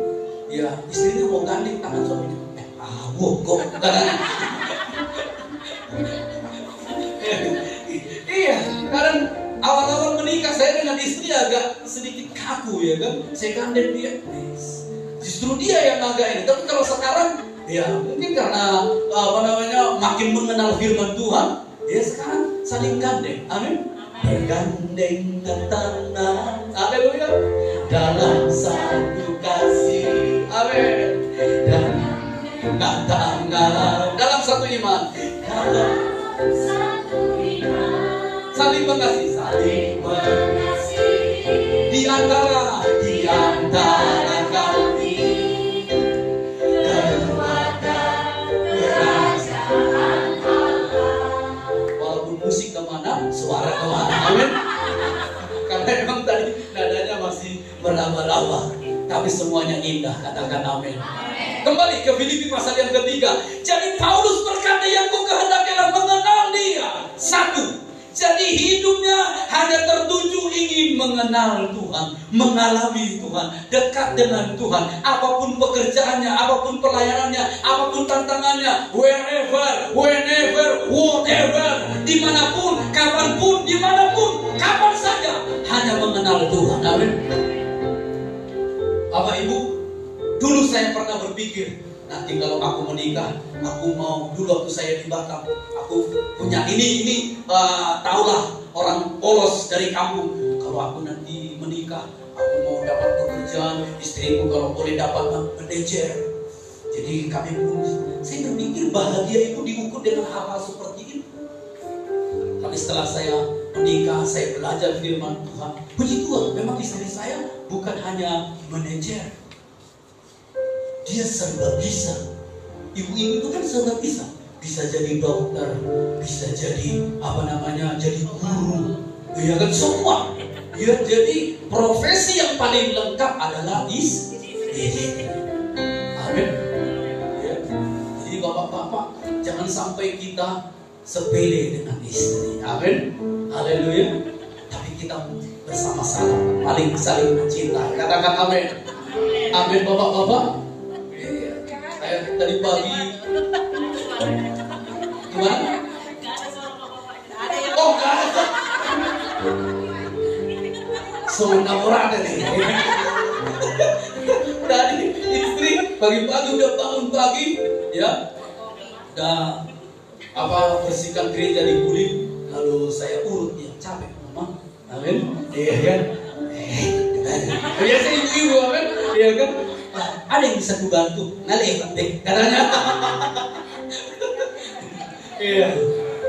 ya istrinya mau gandeng tangan suaminya. Kok iya, kadang awal-awal menikah saya dengan istri agak sedikit kaku ya kan. Saya gandeng dia, justru dia yang agak ini. Tapi kalau sekarang, ya mungkin karena makin mengenal firman Tuhan, ya sekarang saling gandeng. Amin. Bergandengan tangan, haleluya, dalam satu kasih, amin. Dan tangan dalam satu iman, saling mengasihi, di antara kami keluarga kerajaan Allah. Walaupun musik kemana, suara kemana, amin. Karena memang tadi nadanya masih meraba-raba, tapi semuanya indah, katakan amin. Kembali ke Filipi pasal yang ketiga. Jadi Paulus berkata, yang ku kehendaki adalah mengenal dia. Satu, jadi hidupnya hanya tertuju ingin mengenal Tuhan, mengalami Tuhan, dekat dengan Tuhan. Apapun pekerjaannya, apapun pelayanannya, apapun tantangannya, wherever, whenever, whatever, dimanapun, kapanpun, dimanapun, kapan saja, hanya mengenal Tuhan. Amin. Bapak Ibu, dulu saya pernah berpikir, nanti kalau aku menikah, aku mau, dulu waktu saya di Batam, aku punya ini taulah orang polos dari kampung. Kalau aku nanti menikah, aku mau dapat pekerjaan, istriku kalau boleh dapat manajer. Jadi kami pun, saya berpikir bahagia itu diukur dengan hal-hal seperti itu. Tapi setelah saya menikah, saya belajar firman Tuhan. Puji Tuhan, memang istri saya bukan hanya manajer, dia serba bisa. Ibu-ibu itu kan serba bisa. Bisa jadi dokter, bisa jadi jadi guru, ya kan, semua. Ya, jadi profesi yang paling lengkap adalah istri. Amin. Ya. Jadi bapak-bapak, jangan sampai kita sepele dengan istri. Amin. Haleluya. Tapi kita bersama-sama saling mencinta. Katakan amin. Amin bapak-bapak. Saya tadi pagi gimana? Oh, gak ada. Seorang nih. Tadi istri pagi-pagi udah bangun pagi, ya, udah bersihkan gereja di guling, lalu saya urut dia, capek mama, amin, iya kan? Biasa ibu-ibu, amin, iya kan? Ada yang bisa dibantu, ngalih deh, katanya. Iya.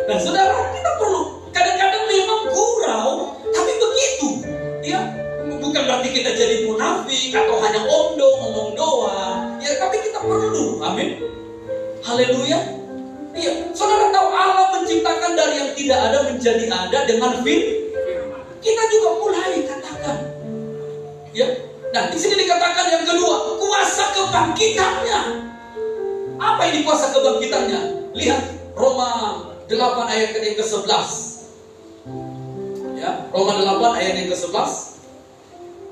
Nah, saudara, kita perlu kadang-kadang memang gurau, tapi begitu, ya. Bukan berarti kita jadi munafik atau hanya ngomong doang, ya. Tapi kita perlu, amin. Haleluya. Iya, saudara tahu Allah menciptakan dari yang tidak ada menjadi ada dengan firman. Kita juga mulai katakan, ya. Nah, di sini dikatakan yang kedua, kuasa kebangkitannya. Apa ini kuasa kebangkitannya? Lihat Roma 8 ayat yang ke-11. Ya, Roma 8 ayat yang ke-11.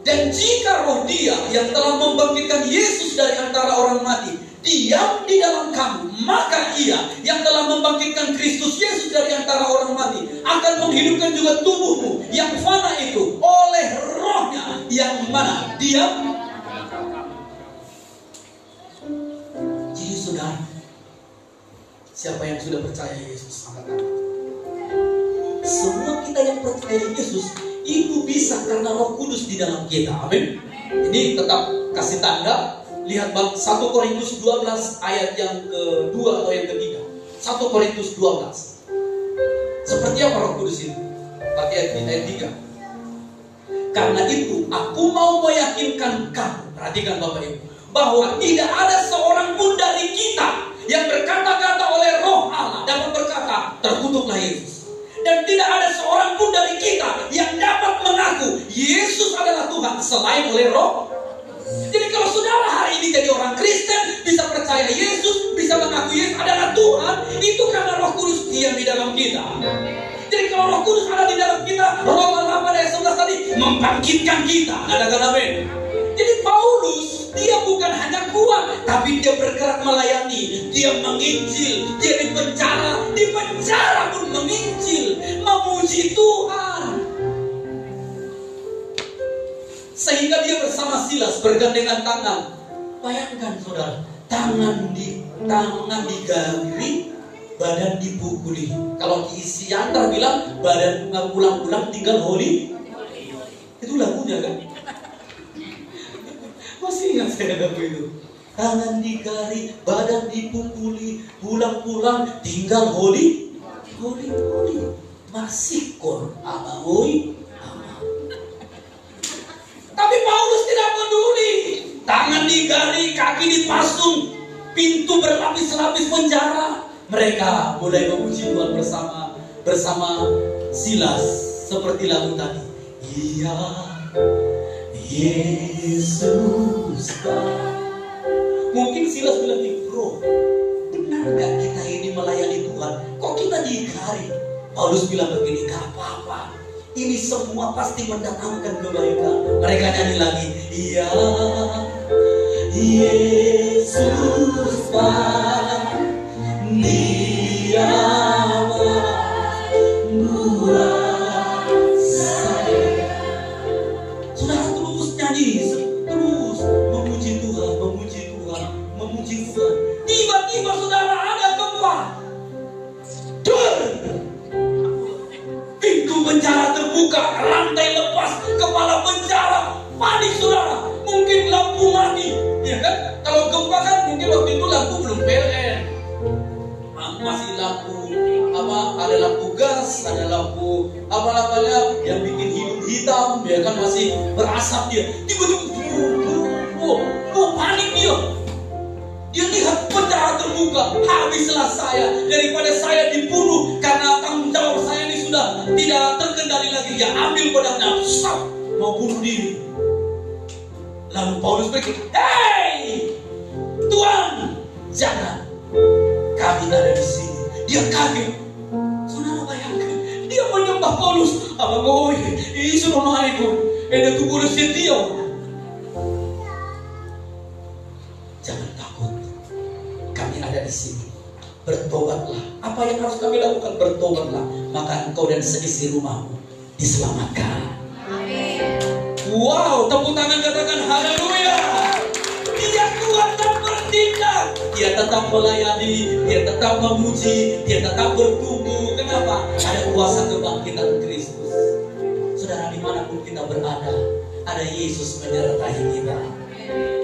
Dan jika roh Dia yang telah membangkitkan Yesus dari antara orang mati diam di dalam kamu, maka Ia yang telah membangkitkan Kristus Yesus dari antara orang mati akan menghidupkan juga tubuhmu yang fana itu oleh rohnya yang mana diam. Jadi saudara, siapa yang sudah percaya Yesus angkat tangan. Semua kita yang percaya Yesus itu bisa karena Roh Kudus di dalam kita. Amin. Ini tetap kasih tanda. Lihat 1 Korintus 12 ayat yang kedua atau yang ketiga. 1 Korintus 12. Seperti apa Roh Kudus itu? Berarti ayat 3. Karena itu aku mau meyakinkan kamu, perhatikan Bapak Ibu, bahwa tidak ada seorang pun dari kita yang berkata-kata oleh Roh Allah dan berkata, terkutuklah Yesus. Dan tidak ada seorang pun dari kita yang dapat mengaku Yesus adalah Tuhan selain oleh Roh. Jadi kalau saudara hari ini jadi orang Kristen, bisa percaya Yesus, bisa mengaku Yesus adalah Tuhan, itu karena Roh Kudus diam di dalam kita. Jadi kalau Roh Kudus ada di dalam kita, Roma 8 ayat 11 tadi membangkitkan kita. Katakan amin. Jadi Paulus, dia bukan hanya kuat, tapi dia bergerak melayani, dia menginjil, dia di penjara pun menginjil, memuji Tuhan. Sehingga dia bersama Silas bergandengan tangan. Bayangkan saudara, tangan digari, badan dipukuli. Kalau isi antar bilang badan pulang-pulang tinggal holy. Itu lagunya kan? Masih ingat saya lagu itu. Tangan digari, badan dipukuli, pulang-pulang tinggal holy. Masih kor ama hoy. Tapi Paulus tidak peduli. Tangan digari, kaki dipasung, pintu berlapis-lapis penjara. Mereka mulai memuji Tuhan bersama Silas seperti lagu tadi. Iya, Yesus. Mungkin Silas bilang, bro, benar gak kita ini melayani Tuhan? Kok kita digari? Paulus bilang begini, gak apa-apa. Ini semua pasti mendatangkan kebaikan. Mereka nyanyi lagi, iya, Yesus Pak, Dia membuat saya. Saudara terus nyanyi, terus memuji Tuhan. Tiba-tiba saudara ada gempa. Pintu penjara terbuka, rantai lepas, kepala penjara panik saudara. Mungkin lampu mati, ya kan? Kalau gempa kan mungkin waktu itu lampu belum PLN, masih lampu ada lampu gas, ada lampu yang bikin hidung hitam, ya kan, masih berasap dia. Tiba-tiba, panik dia. dia ambil pedangnya, stop, mau bunuh diri. Lalu Paulus berkata, "Hei, Tuhan, jangan, kami ada di sini." Dia kaget. Saudara bayangkan, dia menyembah Paulus. Abang oi, ini sudah naik pun. Ada tubuh setia. Jangan takut, kami ada di sini. Bertobatlah. Apa yang harus kami lakukan? Bertobatlah, maka engkau dan seisi rumahmu diselamatkan. Amin. Wow, tepuk tangan, katakan haleluya. Dia Tuhan dan bertindak. Dia tetap melayani, dia tetap memuji, dia tetap bertumbuh. Kenapa? Ada kuasa kebangkitan Kristus. Saudara, dimanapun kita berada, ada Yesus menyertai kita.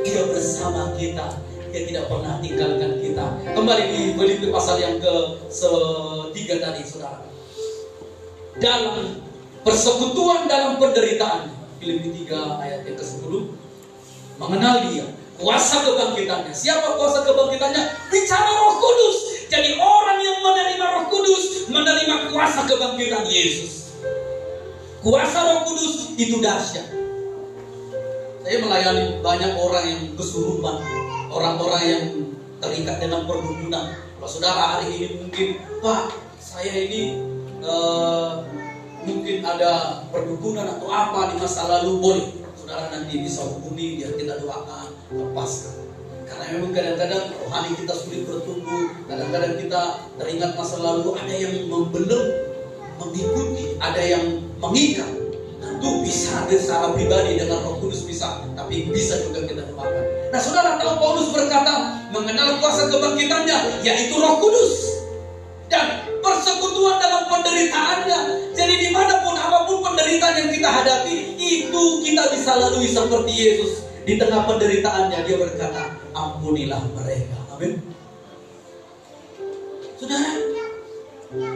Dia bersama kita. Dia tidak pernah tinggalkan kita. Kembali di Filipi pasal yang ke-3 tadi, saudara. Dalam persekutuan dalam penderitaan, Filipi 3 ayat yang ke-10, mengenal dia, kuasa kebangkitannya. Siapa kuasa kebangkitannya? Bicara Roh Kudus. Jadi orang yang menerima Roh Kudus menerima kuasa kebangkitan Yesus. Kuasa Roh Kudus itu dahsyat. Saya melayani banyak orang yang kesurupan, orang-orang yang terikat dengan perdukunan. Kalau saudara hari ini mungkin, Pak, saya ini mungkin ada perdukunan atau apa di masa lalu, boleh saudara nanti bisa hubungi, biar kita doakan, lepaskan. Karena memang kadang-kadang rohani kita sulit bertumbuh, kadang-kadang kita teringat masa lalu, ada yang membelem, mengikuti, ada yang mengikat. Tentu bisa secara pribadi dengan Roh Kudus bisa, tapi bisa juga kita doakan. Nah, saudara tahu Paulus berkata mengenal kuasa kebangkitannya, yaitu Roh Kudus dan persekutuan dalam penderitaannya. Jadi dimanapun apapun penderitaan yang kita hadapi, itu kita bisa lalui seperti Yesus. Di tengah penderitaannya dia berkata, ampunilah mereka. Amin. Saudara,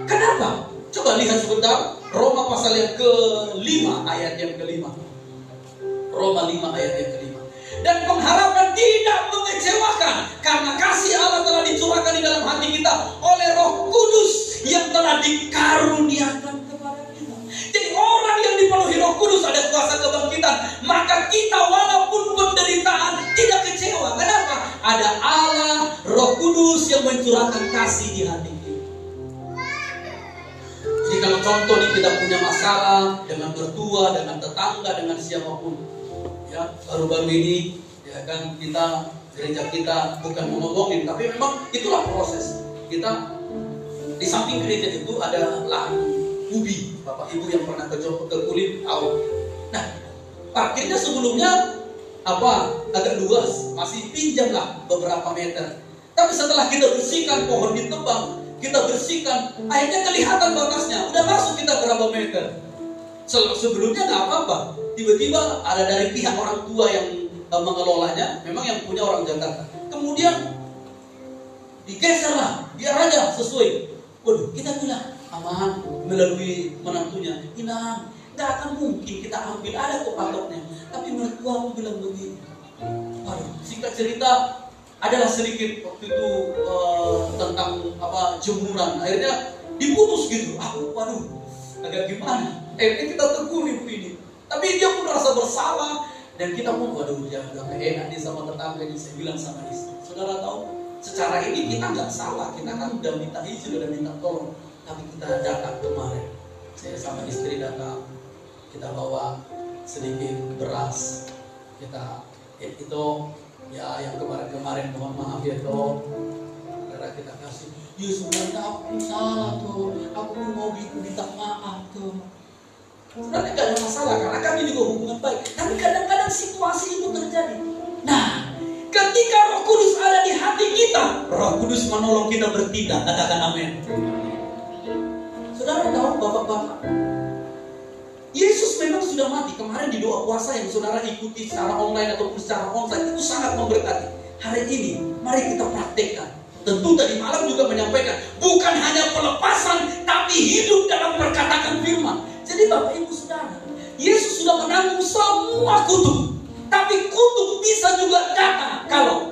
kenapa? Coba lihat sebentar Roma pasal yang ke-5 ayat yang ke-5. Roma 5 ayat yang ke-5. Dan pengharapan tidak mengecewakan, karena kasih Allah telah dicurahkan di dalam hati kita oleh Roh Kudus yang telah dikaruniakan kepada kita. Jadi orang yang dipenuhi Roh Kudus ada kuasa kebangkitan, maka kita walaupun penderitaan tidak kecewa. Kenapa? Ada Allah, Roh Kudus yang mencurahkan kasih di hati kita. Jadi kalau contoh nih, kita punya masalah dengan mertua, dengan tetangga, dengan siapapun, ya baru-baru ini ya kan, kita gereja kita bukan ngomongin, tapi memang itulah proses kita. Di samping gereja itu ada lahan ubi, bapak ibu yang pernah ke Kulit tahu. Nah, parkirnya sebelumnya agak luas, masih pinjam lah beberapa meter. Tapi setelah kita bersihkan, pohon ditebang, kita bersihkan, akhirnya kelihatan batasnya, udah masuk kita berapa meter. Sebelumnya nggak apa-apa, tiba-tiba ada dari pihak orang tua yang mengelolanya, memang yang punya orang Jakarta. Kemudian digeser lah, biar aja sesuai. Waduh, kita bilang aman, melalui menantunya, Inang, nggak akan mungkin kita ambil, ada kok patoknya. Tapi mertua aku bilang begini. Waduh, singkat cerita, adalah sedikit waktu itu tentang jemuran, akhirnya diputus gitu. Waduh, agak gimana? Kita tegur ibu ini, tapi dia pun merasa bersalah, dan kita pun waduh, ya udah enak nih sama tetangga ini. Saya bilang sama istri, saudara tahu, secara ini kita nggak salah, kita kan udah minta izin, udah minta tolong, tapi kita datang kemarin, saya sama istri datang, kita bawa sedikit beras, kita itu ya yang kemarin mohon maaf ya toh, karena kita kasih. Ya sebenarnya aku salah tuh, aku mau minta maaf tuh. Sebenarnya gak ada masalah, karena kami juga hubungan baik. Tapi kadang-kadang situasi itu terjadi. Nah, ketika Roh Kudus ada di hati kita, Roh Kudus menolong kita bertindak. Katakan amin. Saudara tahu, bapak-bapak, Yesus memang sudah mati. Kemarin di doa puasa yang saudara ikuti secara online ataupun secara onsite, itu sangat memberkati. Hari ini mari kita praktekkan. Tentu tadi malam juga menyampaikan, bukan hanya pelepasan, tapi hidup dalam perkataan firman. Jadi Bapak Ibu Saudara, Yesus sudah menanggung semua kutuk. Tapi kutuk bisa juga datang kalau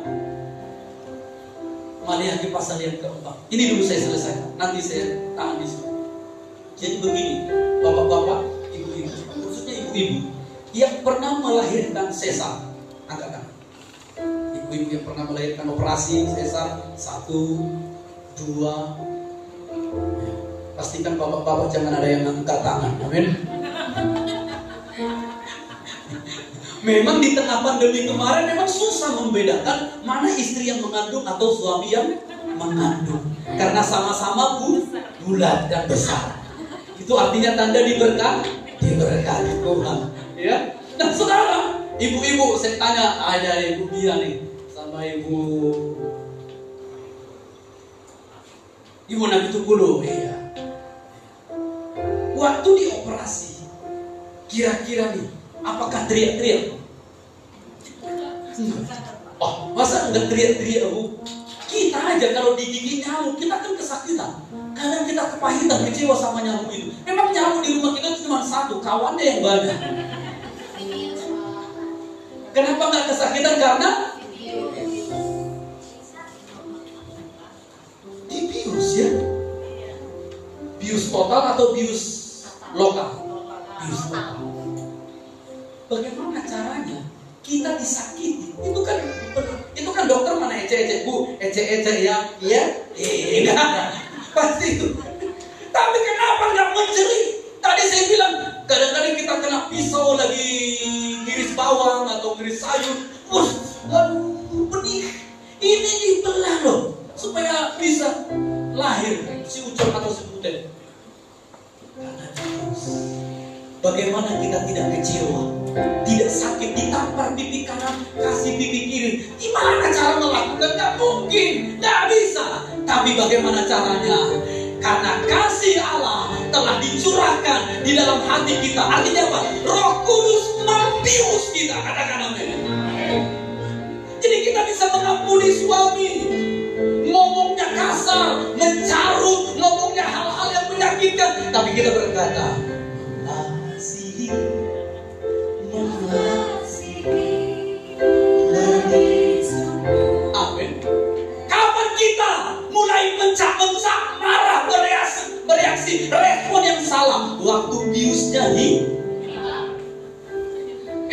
Maliaki pasal yang keempat. Ini dulu saya selesaikan, nanti saya tahan di sini. Jadi begini, bapak-bapak, ibu-ibu, ibu-ibu yang pernah melahirkan sesar? Angkat tangan. Ibu-ibu yang pernah melahirkan operasi sesar 1, 2. Pastikan bapak-bapak jangan ada yang angkat tangan. Amin. Memang di tengah pandemi kemarin memang susah membedakan mana istri yang mengandung atau suami yang mengandung. Karena sama-sama bulat dan besar. Itu artinya tanda diberkati Tuhan. Ya. Nah saudara, ibu-ibu, saya tanya, ada ibu Bia nih sama ibu Nabi Tukulu. Iya. Waktu dioperasi, kira-kira nih, apakah teriak-teriak? Oh, masa enggak teriak-teriak, Bu? Kita aja kalau digigit nyamuk, kita kan kesakitan. Kadang kita kepahitan, kecewa sama nyamuk itu. Memang nyamuk di rumah kita cuma satu, kawannya yang banyak. Kenapa enggak kesakitan? Karena dibius ya. Bius total atau bius lokal? Bius lokal. Bagaimana caranya kita disakiti? Itu kan dokter mana ece-ece, Bu, ece-ece ya, enggak ada. Pasti itu. Tapi kenapa nggak menjerit? Tadi saya bilang, kadang-kadang kita kena pisau lagi ngiris bawang atau ngiris sayur, benih ini dibelah loh, supaya bisa lahir si ucap atau si putet. Karena Yesus. Bagaimana kita tidak kecewa, tidak sakit, ditampar pipi kanan, kasih pipi kiri. Gimana cara melakukan? Gak mungkin, gak bisa. Tapi bagaimana caranya? Karena kasih Allah telah dicurahkan di dalam hati kita. Artinya apa? Roh Kudus membius kita. Katakan amin. Jadi kita bisa mengampuni suami. Ngomongnya kasar, mencarut, ngomongnya hal-hal yang menyakitkan. Tapi kita berkata, amin. Kapan kita mulai mencak-mencak, marah, bereaksi, respon yang salah? Waktu biusnya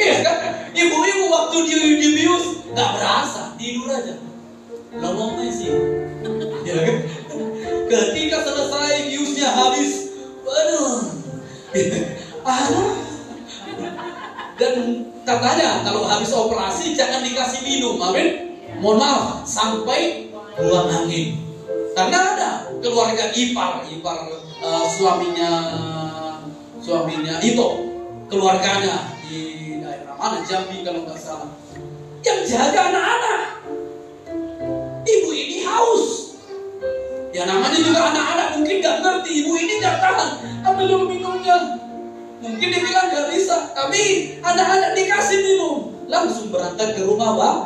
iya kan? Ibu-ibu waktu dibius gak berasa, tidur aja. Lomongnya sih. Ya kan? Ketika selesai biusnya habis, dan katanya kalau habis operasi jangan dikasih minum, amin. Mohon maaf, sampai buang angin. Karena ada keluarga ipar suaminya itu, keluarganya di daerah mana, Jambi kalau nggak salah, yang jaga anak-anak. Ibu ini haus. Ya namanya juga anak-anak mungkin nggak ngerti. Ibu ini nggak tahan, ambil dulu minumnya. Mungkin dia bilang nggak bisa, tapi anak-anak dikasih minum, langsung berangkat ke rumah Pak.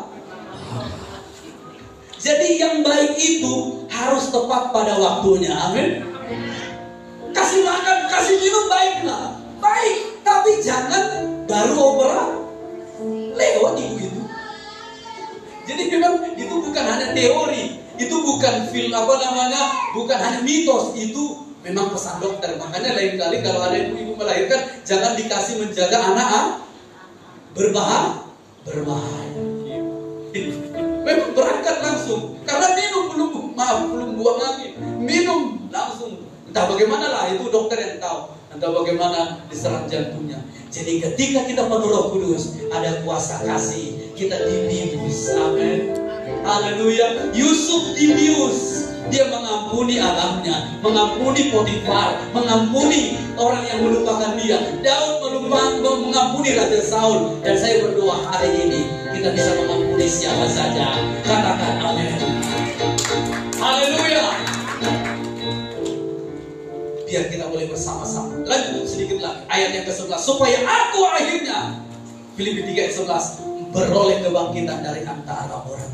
Jadi yang baik itu harus tepat pada waktunya, amin. Kasih makan, kasih minum baiklah, baik, tapi jangan baru operasi lewat ibu itu. Jadi memang itu bukan hanya teori, itu bukan bukan hanya mitos, itu memang pesan dokter. Makanya lain kali kalau ada ibu melahirkan, jangan dikasih menjaga anak berbahaya. Memang berangkat langsung, karena minum belum buang lagi, minum langsung. Entah bagaimana lah, itu dokter yang tahu. Entah bagaimana diserang jantungnya. Jadi ketika kita penuh Roh Kudus, ada kuasa kasih, kita dibius, amin. Haleluya. Yusuf dibius. Dia mengampuni anaknya, mengampuni Potifar, mengampuni orang yang melupakan dia. Daud mengampuni Raja Saul. Dan saya berdoa hari ini kita bisa mengampuni siapa saja. Katakan amin. Haleluya. Biar kita boleh bersama-sama. Lanjut sedikit lagi ayat yang ke-11. Supaya aku akhirnya, Filipi 3 ayat 11, beroleh kebangkitan dari antara orang.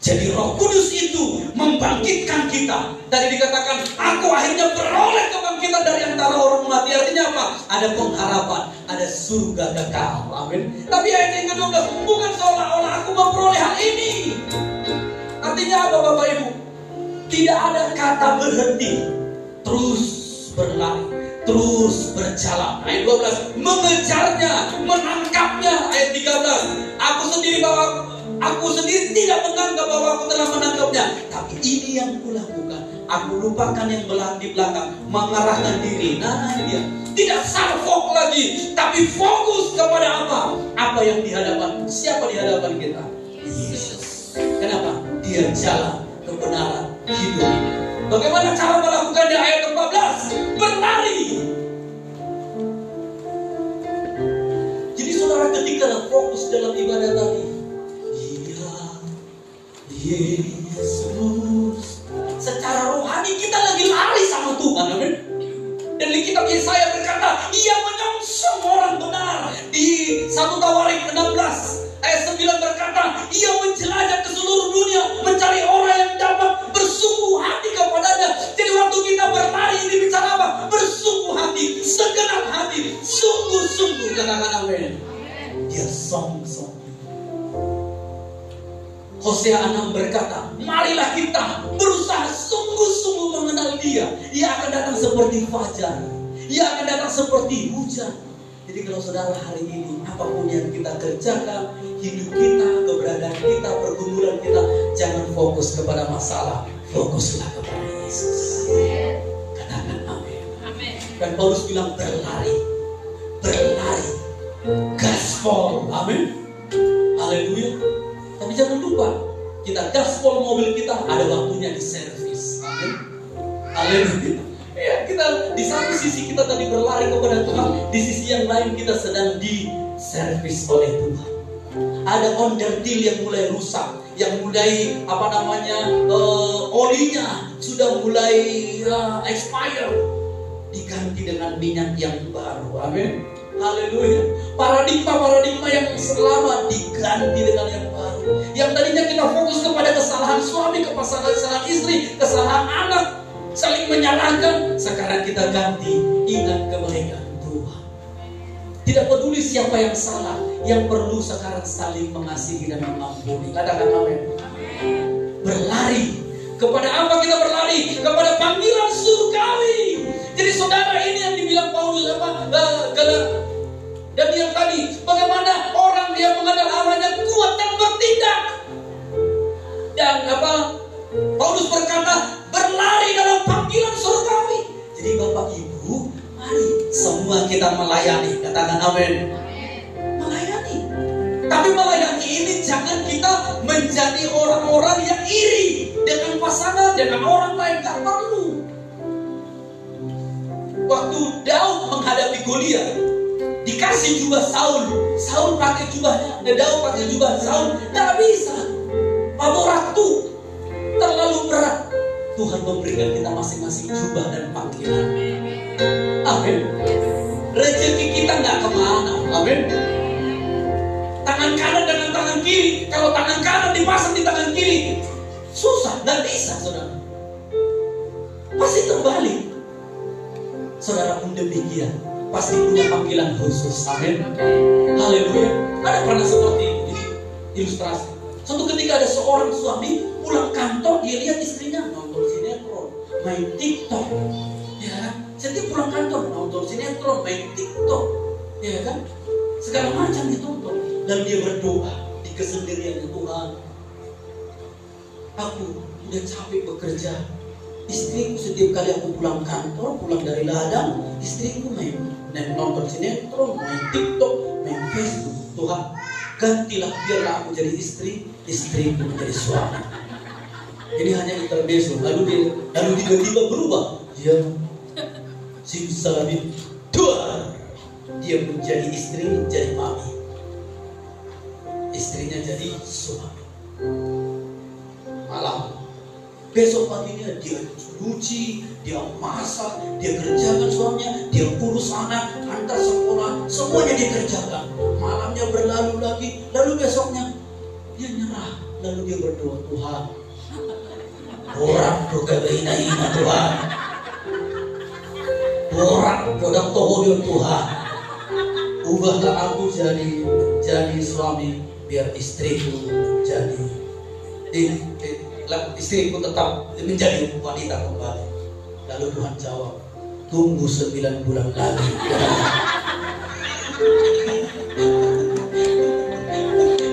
Jadi Roh Kudus itu membangkitkan kita. Tadi dikatakan, aku akhirnya beroleh kebangkitan dari antara orang mati. Artinya apa? Ada pengharapan, ada surga kekal. Amin. Tapi ayat yang ke-12, bukan seolah-olah aku memperoleh hal ini. Artinya apa Bapak Ibu? Tidak ada kata berhenti, terus berlari. terus berjalan. Ayat 12, mengejarnya, menangkapnya. Ayat 13, aku sendiri tidak menganggap bahwa aku telah menangkapnya, tapi ini yang kulakukan, aku lupakan yang di belakang, mengarahkan diri. Nah dia tidak salfok lagi, tapi fokus kepada apa yang di hadapan. Siapa di hadapan kita? Yesus. Kenapa? Dia jalan kebenaran hidup. Bagaimana cara melakukannya? Ayat 14, berlari. Jadi saudara, ketika fokus dalam ibadah tadi, Yesus, secara rohani kita lagi lari sama Tuhan, amin. Dan di kitab Yesaya berkata, Ia menyongsong orang benar. Di 1 Tawarik 16 ayat 9 berkata, Ia menjelajah ke seluruh dunia, mencari orang yang dapat bersungguh hati kepadanya. Jadi waktu kita berlari ini bicara apa? Bersungguh hati, segenap hati, sungguh-sungguh. Katakan amin. Dia song-song. Hosea 6 berkata, marilah kita berusaha sungguh-sungguh mengenal Dia. Ia akan datang seperti fajar, Ia akan datang seperti hujan. Jadi kalau saudara hari ini, apapun yang kita kerjakan, hidup kita, keberadaan kita, pergumulan kita, jangan fokus kepada masalah, fokuslah kepada Yesus. Katakan amin. Dan Paulus bilang berlari, gaspol, amin. Haleluya. Tapi jangan lupa, kita gaspol mobil kita, ada waktunya di servis. Amin. Haleluya. Ya, kita di satu sisi kita tadi berlari kepada Tuhan, di sisi yang lain kita sedang diservis oleh Tuhan. Ada onderdil yang mulai rusak, yang mulai olinya sudah mulai expire, diganti dengan minyak yang baru. Amin. Haleluya. Paradigma yang selama diganti dengan yang baru. Yang tadinya kita fokus kepada kesalahan suami, kesalahan istri, kesalahan anak, saling menyalahkan, sekarang kita ganti, ingat kebaikan Tuhan. Tidak peduli siapa yang salah, yang perlu sekarang saling mengasihi dan mengampuni. Katakan amin. Berlari. Kepada apa kita berlari? Kepada panggilan surgawi. Jadi saudara, ini yang dibilang Paulus dan yang tadi, bagaimana orang dia mengenal Allahnya kuat dan bertindak. Dan Paulus berkata, berlari dalam panggilan surgawi. Jadi Bapak Ibu, mari semua kita melayani. Katakan amin. Melayani. Tapi melayani ini jangan kita menjadi orang-orang yang iri dengan pasangan, dengan orang lain. Gak perlu. Waktu Daud menghadapi Goliat, dikasih jubah Saul pakai jubahnya, Daud pakai jubah Saul, gak bisa. Waktu terlalu berat. Tuhan memberikan kita masing-masing jubah dan panggilan. Amin. Rezeki kita gak kemana. Amin. Tangan kanan dengan tangan kiri. Kalau tangan kanan dipasang di tangan kiri, susah, gak bisa saudara. Pasti terbalik. Saudara pun demikian, pasti punya panggilan khusus. Amin. Haleluya. Ada pernah seperti ini ilustrasi. Suatu ketika ada seorang suami pulang kantor, dia lihat istrinya nonton sinetron, main TikTok, ya kan? Setiap pulang kantor nonton sinetron, main TikTok, ya kan? Segala macam ditonton. Dan dia berdoa di kesendiriannya, Tuhan, aku udah capek bekerja. Istriku setiap kali aku pulang kantor, pulang dari ladang, istriku main nonton sinetron, main TikTok, main Facebook. Tuhan, gantilah, biarlah aku jadi istri, istriku menjadi suami. Ini hanya intermezzo. Lalu tiba-tiba berubah. Dia simsalabim, dia menjadi istri, jadi mami. Istrinya jadi suami. Malam, besok paginya dia cuci, dia masak, dia kerjakan suaminya, dia urus anak, antar sekolah, semuanya dia kerjakan. Malamnya berlalu lagi, lalu besoknya dia nyerah, lalu dia berdoa, Tuhan, orang berkebenaran Tuhan, orang kodam tohodion Tuhan, ubahlah aku jadi suami, biar istriku jadi istriku tetap menjadi wanita kembali. Lalu Tuhan jawab, tunggu 9 bulan lagi.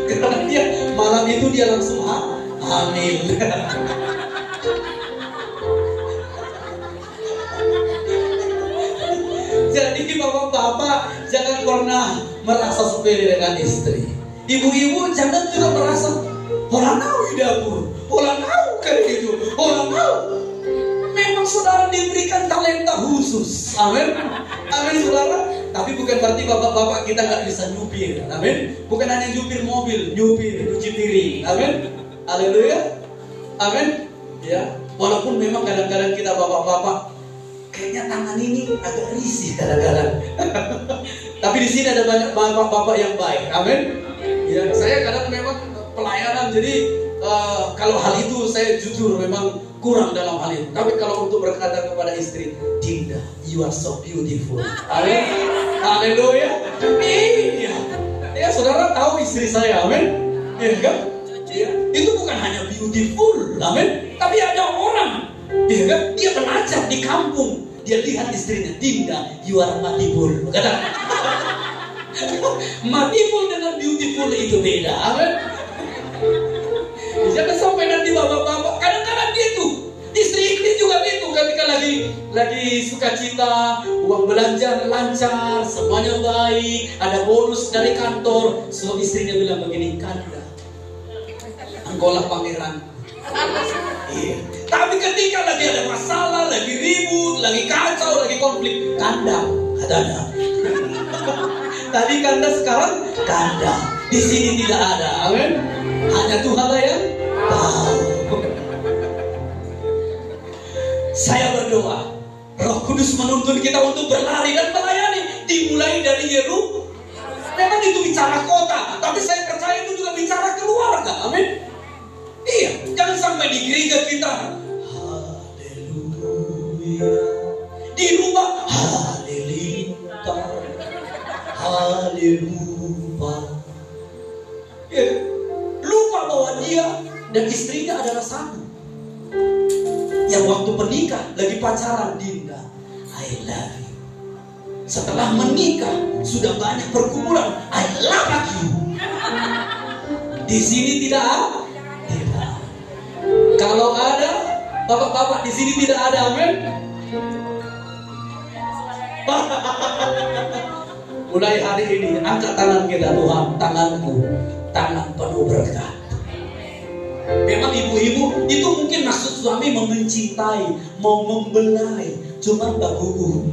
Karena dia malam itu dia langsung hamil. Jadi bapak-bapak jangan pernah merasa sepele dengan istri. Ibu-ibu jangan juga merasa orang tahu di dapur, orang tahu kayak gitu, orang tahu. Memang saudara diberikan talenta khusus. Amin. Amin saudara. Tapi bukan berarti bapak-bapak kita nggak bisa nyupir. Amin. Bukan hanya nyupir mobil, nyupir, cuci piring. Amin. Haleluya. Amin. Ya. Walaupun memang kadang-kadang kita bapak-bapak kayaknya tangan ini agak risih kadang-kadang. Tapi di sini ada banyak bapak-bapak yang baik. Amin. Ya, saya kadang memang pelayanan, jadi kalau hal itu saya jujur memang kurang dalam hal itu. Tapi kalau untuk berkata kepada istri, Dinda, you are so beautiful. Amin. Haleluya. Iya. Ya, saudara tahu istri saya. Amin. Iya kan? Ya. Itu bukan hanya beautiful. Amin. Tapi ada orang, iya kan? Dia belajar di kampung. Dia lihat istrinya, Dinda, you are matibul. Kata, matibul dengan beautiful itu beda. Amin. Jangan sampai nanti bapak-bapak, kadang-kadang gitu. Istri juga gitu, ketika lagi sukacita, uang belanja lancar, semuanya baik, ada bonus dari kantor, so istrinya bilang begini, Kanda, engkaulah pangeran. Iya. Tapi ketika lagi ada masalah, lagi ribut, lagi kacau, lagi konflik, Kanda, katanya. Tadi Kanda, sekarang Kanda. Di sini tidak ada, amin. Hanya Tuhan lah yang tahu. Saya berdoa, Roh Kudus menuntun kita untuk berlari dan melayani. Dimulai dari Yerusalem. Memang itu bicara kota, tapi saya percaya itu juga bicara keluarga, amin. Iya, jangan sampai di gereja kita haleluya, di rumah haleluya, haleluya. Ya, lupa bahwa dia dan istrinya adalah satu. Yang waktu menikah lagi pacaran, Dinda, I love you. Setelah menikah sudah banyak perkumpulan, I love you. Di sini tidak ada. Kalau ada, bapak-bapak di sini tidak ada, amin. Mulai hari ini angkat tangan kita, Tuhan, tanganku, tangan penuh berkat. Memang ibu-ibu itu mungkin maksud suami mau mencintai, mau membelai, cuma bagugu.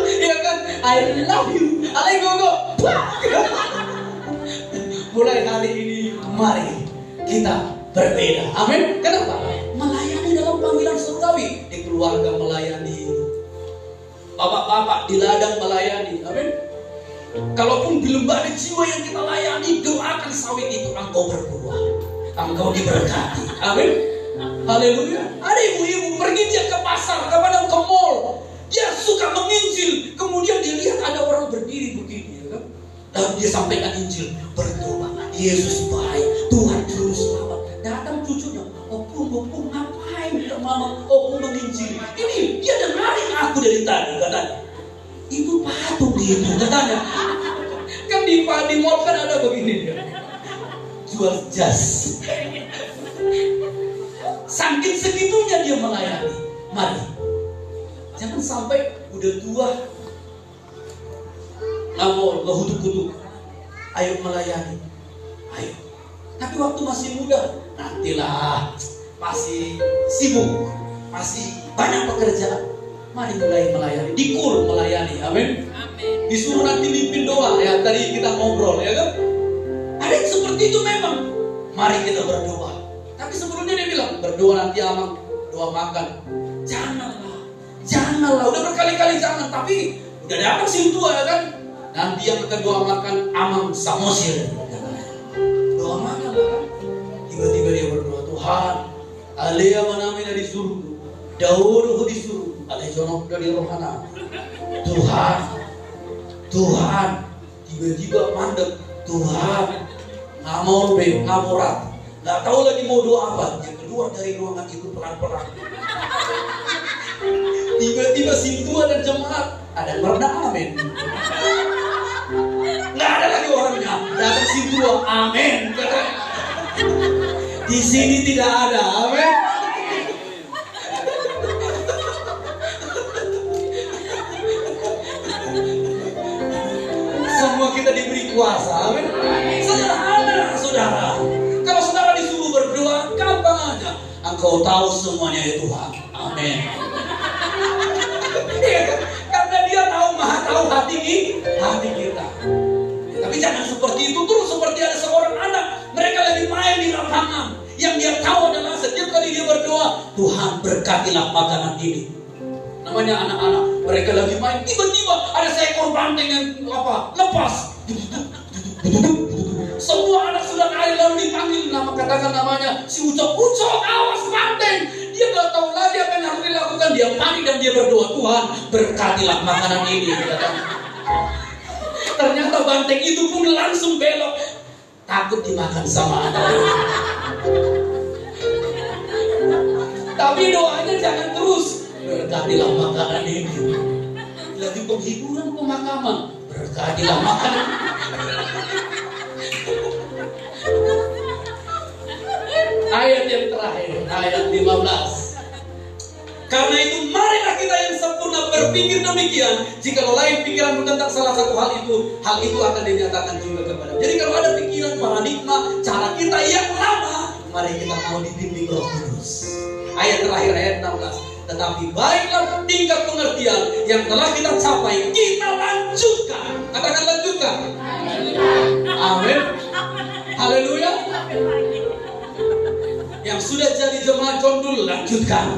Iya kan? I love you, I gogo. Mulai hari ini, mari kita berbeda. Amin. Kenapa? Melayani dalam panggilan surgawi. Di keluarga melayani, bapak-bapak di ladang melayani. Amin. Kalaupun di lembah ada jiwa yang kita layani, doakan sawit itu engkau berbuah, engkau diberkati. Amin. Haleluya. Ada ibu-ibu pergi dia ke pasar, ke mall, dia suka menginjil. Kemudian dia lihat ada orang berdiri begini, ya kan? Lalu dia sampaikan Injil, berdoa, Yesus baik, Tuhan juru selamat. Datang cucunya, opung ngapain mama opung menginjil? Ini dia dengarin aku dari tadi, katanya. Itu patung itu, katanya. Kan di mall kan ada begini dia, jual jas. Saking segitunya dia melayani. Mari, jangan sampai udah tua ngamol, ngehutuk-hutuk. Ayo melayani, ayo. Tapi waktu masih muda, nantilah, masih sibuk, masih banyak pekerjaan. Mari mulai melayani, dikul melayani, amin. Disuruh nanti mimpin doa, ya tadi kita ngobrol, ya kan? Ada yang seperti itu memang. Mari kita berdoa. Tapi sebelumnya dia bilang, berdoa nanti amang, doa makan. Janganlah, udah berkali-kali jangan. Tapi udah datang si tua, ya kan? Nanti yang akan doa makan, amang samosir. Doa makan, kan? Tiba-tiba dia berdoa, Tuhan, Alea manamina disuruh, Daud disuruh. Ada jonok dari rohana. Tuhan, tiba-tiba mandek. Tuhan, ngamorat, nggak tahu lagi mau doa apa. Dia keluar dari ruangan itu pelan-pelan. Tiba-tiba si tua dan jemaat ada yang merendah amin. Nggak ada lagi orangnya. Datang si tua, amin. Di sini tidak ada, amin. Semua kita diberi kuasa, amin. Sederhana, saudara. Kalau saudara disuruh berdoa, gampang aja. Engkau tahu semuanya ya Tuhan, amin. Karena dia tahu, maha tahu hati kita. Tapi jangan seperti itu terus, seperti ada seorang anak, mereka lagi main di lapangan. Yang dia tahu adalah setiap kali dia berdoa, Tuhan berkatilah makanan ini. Namanya anak-anak, mereka lagi main, tiba-tiba ada seekor banteng yang lepas. Semua anak sudah lari lalu dipanggil katakan namanya si Ucok, awas banteng. Dia gak tahu lagi apa yang harus dilakukan. Dia panik dan dia berdoa, Tuhan berkatilah makanan ini. Ternyata banteng itu pun langsung belok, takut dimakan sama anak. Tapi doanya jangan terus, berkatilah makanan ini. Lagi penghiburan pemakaman, berkatilah makanan. Ayat yang terakhir, ayat 15. Karena itu marilah kita yang sempurna berpikir demikian. Jikalau lain pikiran tentang salah satu hal itu akan dinyatakan juga kepada. Jadi kalau ada pikiran, paradigma, cara kita yang lama, mari kita mau dibimbing Roh Kudus. Ayat terakhir, ayat 16. Tetapi baiklah tingkat pengertian yang telah kita capai, kita lanjutkan. Katakan lanjutkan. Amin. Haleluya. Yang sudah jadi jemaat Jondul, lanjutkan.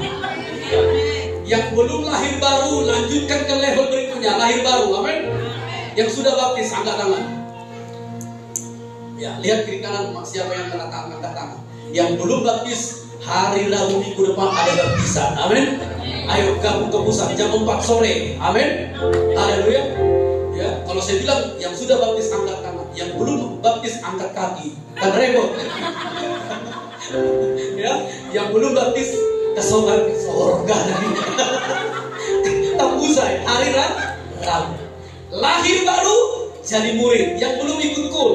Yang belum lahir baru, lanjutkan ke level berikutnya, lahir baru. Amin. Yang sudah baptis, angkat tangan. Ya, lihat kiri kanan siapa yang angkat tangan. Yang belum baptis, hari Rabu minggu depan ada baptisan. Amin. Ayo gabung ke pusat jam 4 sore. Amin. Haleluya. Ya, kalau saya bilang yang sudah baptis angkat tangan, yang belum baptis angkat kaki. Kan repot. Ya, yang belum baptis ke surga nanti. Tak usai hari Rabu. Lahir baru jadi murid. Yang belum ikut kul,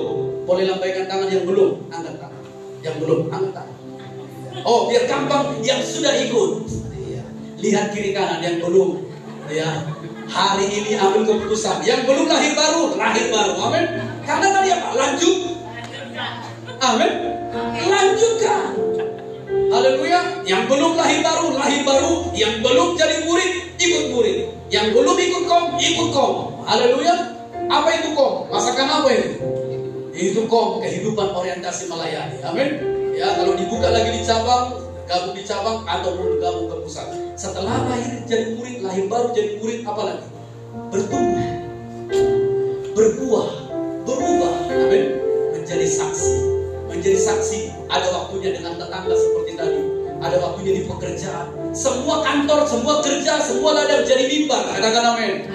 boleh lambaikan tangan. Yang belum angkat tangan. Yang belum angkat tangan. Oh, biar gampang. Yang sudah ikut, ya. Lihat kiri kanan. Yang belum, ya. Hari ini ambil keputusan. Yang belum lahir baru, amin. Karena tadi apa? Lanjut, amin. Lanjutkan. Haleluya. Yang belum lahir baru. Yang belum jadi murid, ikut murid. Yang belum ikut kom. Haleluya. Apa itu kom? Masakan apa itu? Itu kom, kehidupan orientasi melayani. Amin. Ya, kalau dibuka lagi di cabang, gabung di cabang ataupun gabung ke pusat. Setelah lahir jadi murid, lahir baru jadi murid, apa lagi? Bertumbuh, berbuah, berubah. Amin. Menjadi saksi. Ada waktunya dengan tetangga seperti tadi. Ada waktunya di pekerjaan. Semua kantor, semua kerja, semua ladang jadi mimbar. Katakan amin.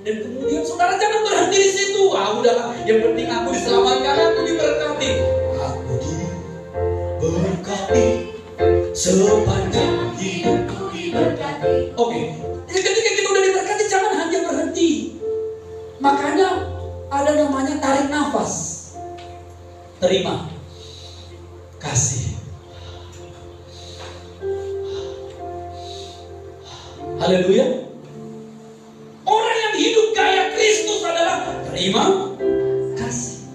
Dan kemudian saudara jangan berhenti di situ. Udahlah. Yang penting aku diselamatkan, aku diberkati. Aku diberkati sepanjang hidupku diberkati. Oke. Ketika kita udah diberkati, jangan hanya berhenti. Makanya ada namanya tarik nafas. Terima kasih. Haleluya. Orang yang hidup gaya Kristus adalah terima kasih.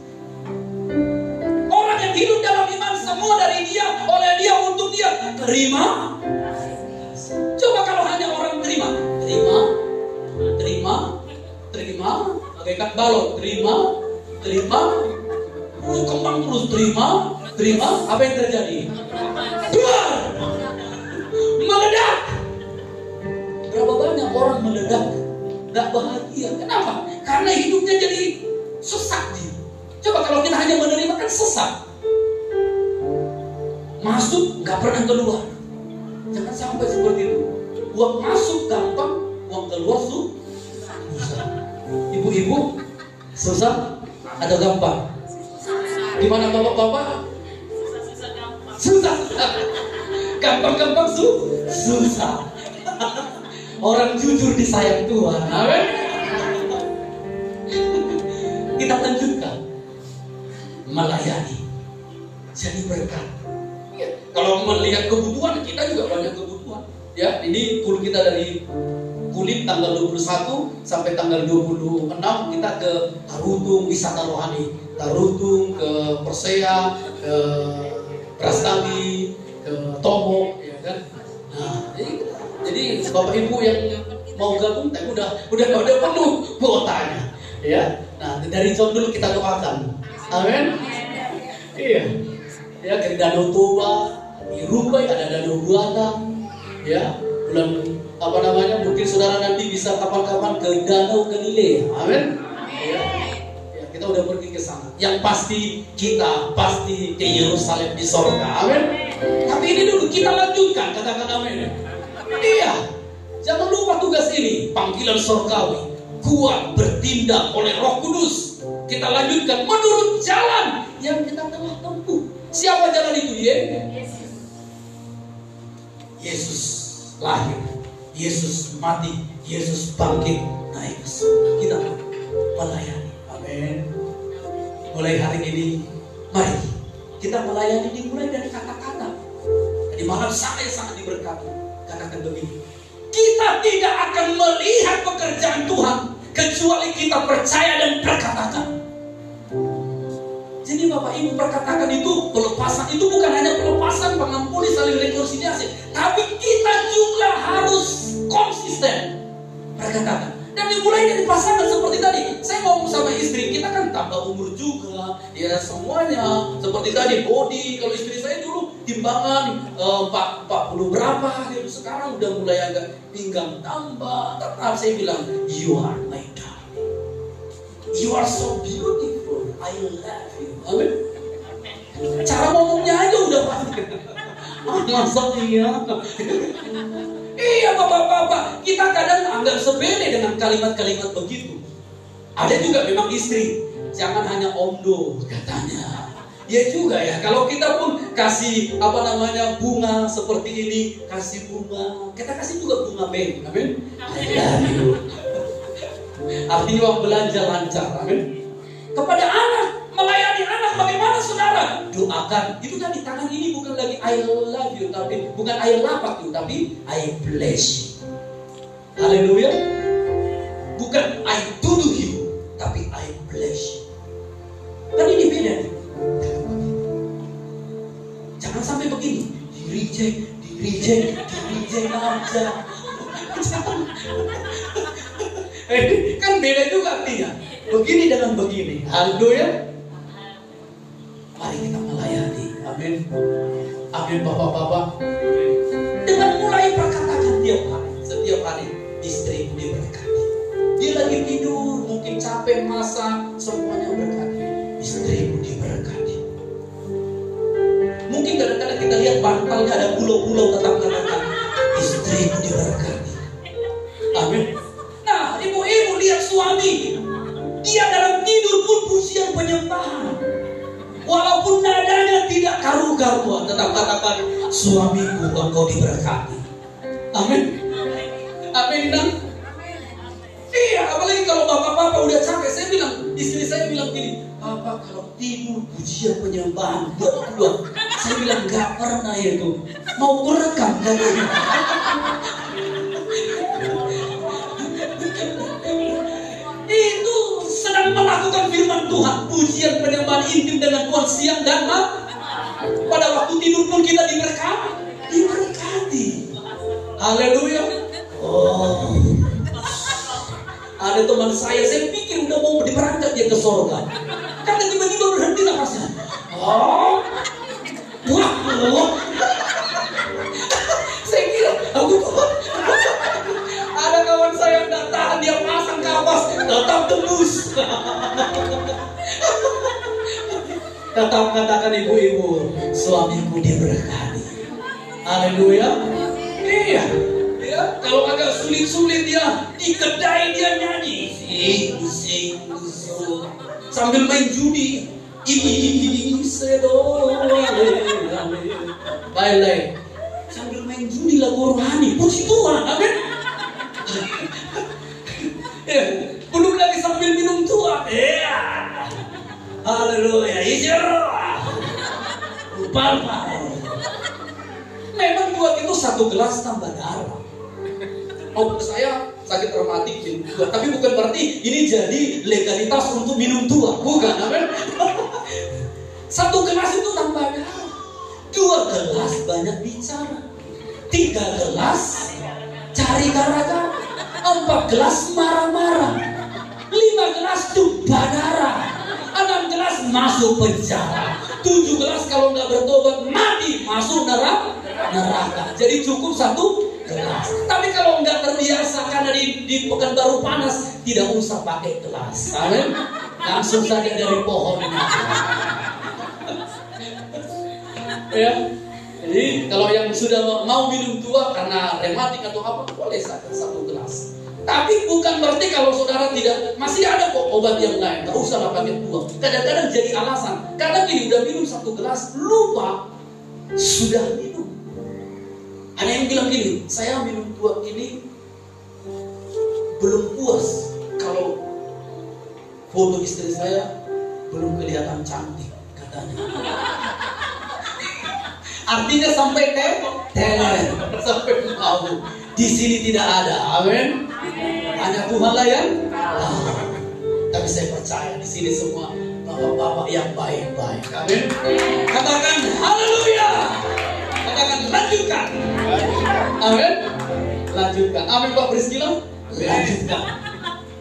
Orang yang hidup dalam iman, semua dari dia, oleh dia, untuk dia, terima kasih. Coba kalau hanya orang terima, bagaikan balon, terima, kembang terus, terima, apa yang terjadi? Duar, meledak. Berapa banyak orang meledak, gak bahagia. Kenapa? Karena hidupnya jadi sesak dia. Coba kalau kita hanya menerima, kan sesak. Masuk gak pernah keluar. Jangan sampai seperti itu. Uang masuk gampang, uang keluar susah. Ibu-ibu susah atau gampang? Gimana bapak-bapak? Susah. Gampang-gampang susah. Orang jujur disayang Tuhan. Amin. Kita lanjutkan melayani. Jadi berkat. Ya, kalau melihat kebutuhan, kita juga banyak kebutuhan. Ya, ini kuliah kita dari kulit tanggal 21 sampai tanggal 26 kita ke Tarutung wisata rohani. Tarutung, ke Persea, ke Prastami, ke Tomo, ya kan. Nah, jadi Bapak Ibu yang mau gabung, tapi udah penuh kuotanya, ya. Nah, dari jauh dulu kita doakan, amin. Iya, ya dari Danau Toba, di Rumbai ada Danau Buatan, ya. Bulan mungkin saudara nanti bisa kapan-kapan ke Danau Galilea, amin. Ya. Kita udah pergi ke sana. Yang pasti kita pasti ke Yerusalem di sorga, amin. Tapi ini dulu kita lanjutkan, katakan amin. Iya, jangan lupa tugas ini, panggilan sorgawi, kuat bertindak oleh Roh Kudus. Kita lanjutkan menurut jalan yang kita telah tempuh. Siapa jalan itu? Yesus lahir, Yesus mati, Yesus bangkit, naik ke surga. Kita melayani, amin. Mulai hari ini, mari kita melayani dimulai dari kata-kata. Di malam sangat diberkati. Katakan begini, kita tidak akan melihat pekerjaan Tuhan kecuali kita percaya dan berkatakan. Jadi Bapak Ibu, perkatakan itu, pelepasan itu bukan hanya pelepasan, pengampuni, saling rekonsiliasi, tapi kita juga harus konsisten perkatakan. Dan dimulai dari pasangan seperti tadi. Saya ngomong sama istri, kita kan tambah umur juga, ya semuanya seperti tadi body. Kalau istri saya dulu timbangan 40 berapa, gitu. Sekarang udah mulai agak pinggang tambah. Tetap saya bilang, you are my darling, you are so beautiful, I love you. Amin. Cara ngomongnya aja udah pasti. Masa iya? Iya bapak-bapak, kita kadang anggap sepele dengan kalimat-kalimat begitu. Ada juga memang istri, jangan hanya omdo katanya. Ya juga ya, kalau kita pun kasih bunga seperti ini, kasih bunga, kita kasih juga bunga bank, amin. Artinya uang belanja lancar, amin. Kepada anak, melayani anak bagaimana saudara? Doakan. Itu kan di tangan ini bukan lagi I love you, tapi bukan I love you, tapi I bless you. Haleluya. Bukan I tuduh you, tapi I bless you. Kan ini beda nih. Jangan sampai begini, di reject aja. Kan beda juga artinya. Begini dengan begini. Haleluya. Mari kita melayani. Amin. Amin bapak-bapak. Dengan mulai perkatakan setiap hari istri diberkati. Dia lagi tidur, mungkin capek masak, semuanya berkati. Istrimu diberkati. Mungkin kadang-kadang kita lihat bantalnya ada pulau-pulau, tetap katakan istrimu diberkati. Amin. Nah, ibu-ibu lihat suami, dia dalam tidur pun pujian penyembahan. Walaupun nadanya tidak karu-karuan, tetap katakan suamiku engkau diberkati. Amin. Amin. Iya, apalagi kalau bapak-bapak udah capek. Istri saya bilang gini, Papa kalau tidur pujian penyembahan berdua. Saya bilang gak pernah itu. Mau merekam kan? Itu sedang melakukan firman Tuhan, pujian penyembahan intim dengan Tuhan siang dan malam. Pada waktu tidur pun kita diberkati. Haleluya. Oh. Ada teman saya pikir udah mau berangkat dia ke sorga. Karena tiba-tiba berhenti nafasnya. Oh. Wah. Saya kira aku Tuhan. Ada kawan saya yang tidak tahan, dia pasang kapas, tetap tembus. Tetap katakan ibu-ibu, suamiku diberkati. Haleluya. Iya. Ya, kalau agak sulit-sulit dia di kedai dia nyanyi, sing, sambil main judi. Baik, sambil main judi lagu rohani. Puji Tuhan, amin. Ya, belum lagi sambil minum tua. Ya, haleluya, hijau. Lupa. Memang tua itu 1 gelas tambah darah. Oh, saya sakit rematik minum tua, tapi bukan berarti ini jadi legalitas untuk minum tua, bukan, amin. 1 gelas itu tambah darah. 2 gelas banyak bicara. 3 gelas cari gara-gara. 4 gelas marah-marah. 5 gelas tumpah darah. 6 gelas masuk penjara. 7 gelas kalau nggak bertobat mati, masuk neraka. Jadi cukup 1 gelas. Tapi kalau nggak terbiasa karena di Pekanbaru panas, tidak usah pakai gelas. Amin. Langsung saja dari pohonnya. Ya. Jadi kalau yang sudah mau minum tua karena rematik atau apa, boleh saja 1 gelas. Tapi bukan berarti kalau saudara tidak, masih ada kok obat yang lain. Gak usah lah pakai tua. Kadang-kadang jadi alasan. Kadang ini udah minum 1 gelas, lupa sudah minum. Ada yang bilang gini, saya minum tua ini belum puas kalau foto istri saya belum kelihatan cantik katanya. Artinya sampai sampai mau. Di sini tidak ada, amin. Hanya Tuhan lah yang tapi saya percaya di sini semua bapak-bapak yang baik-baik, amin. Katakan haleluya. Katakan lanjutkan, amin. Lanjutkan, amin Pak Priscilla. Lanjutkan,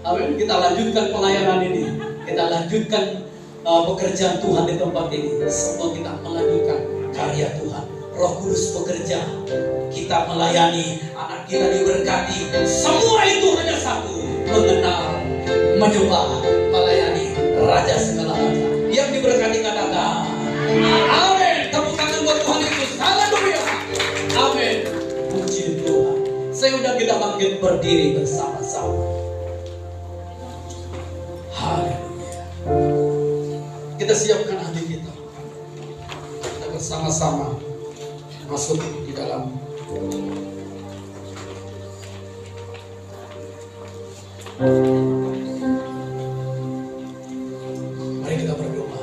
amin. Kita lanjutkan pelayanan ini. Kita lanjutkan pekerjaan Tuhan di tempat ini. Semua kita melanjutkan karya Tuhan. Roh Kudus bekerja, kita melayani, anak kita diberkati. Semua itu hanya satu, mengenal, menyembah, melayani Raja segala raja. Yang diberkati katakan amin. Tepuk tangan buat Tuhan Yesus. Haleluya. Amin. Puji Tuhan. Saya udah kita bangkit berdiri bersama-sama. Haleluya. Kita siapkan hati kita. Kita bersama-sama masuk di dalam mari kita berdoa.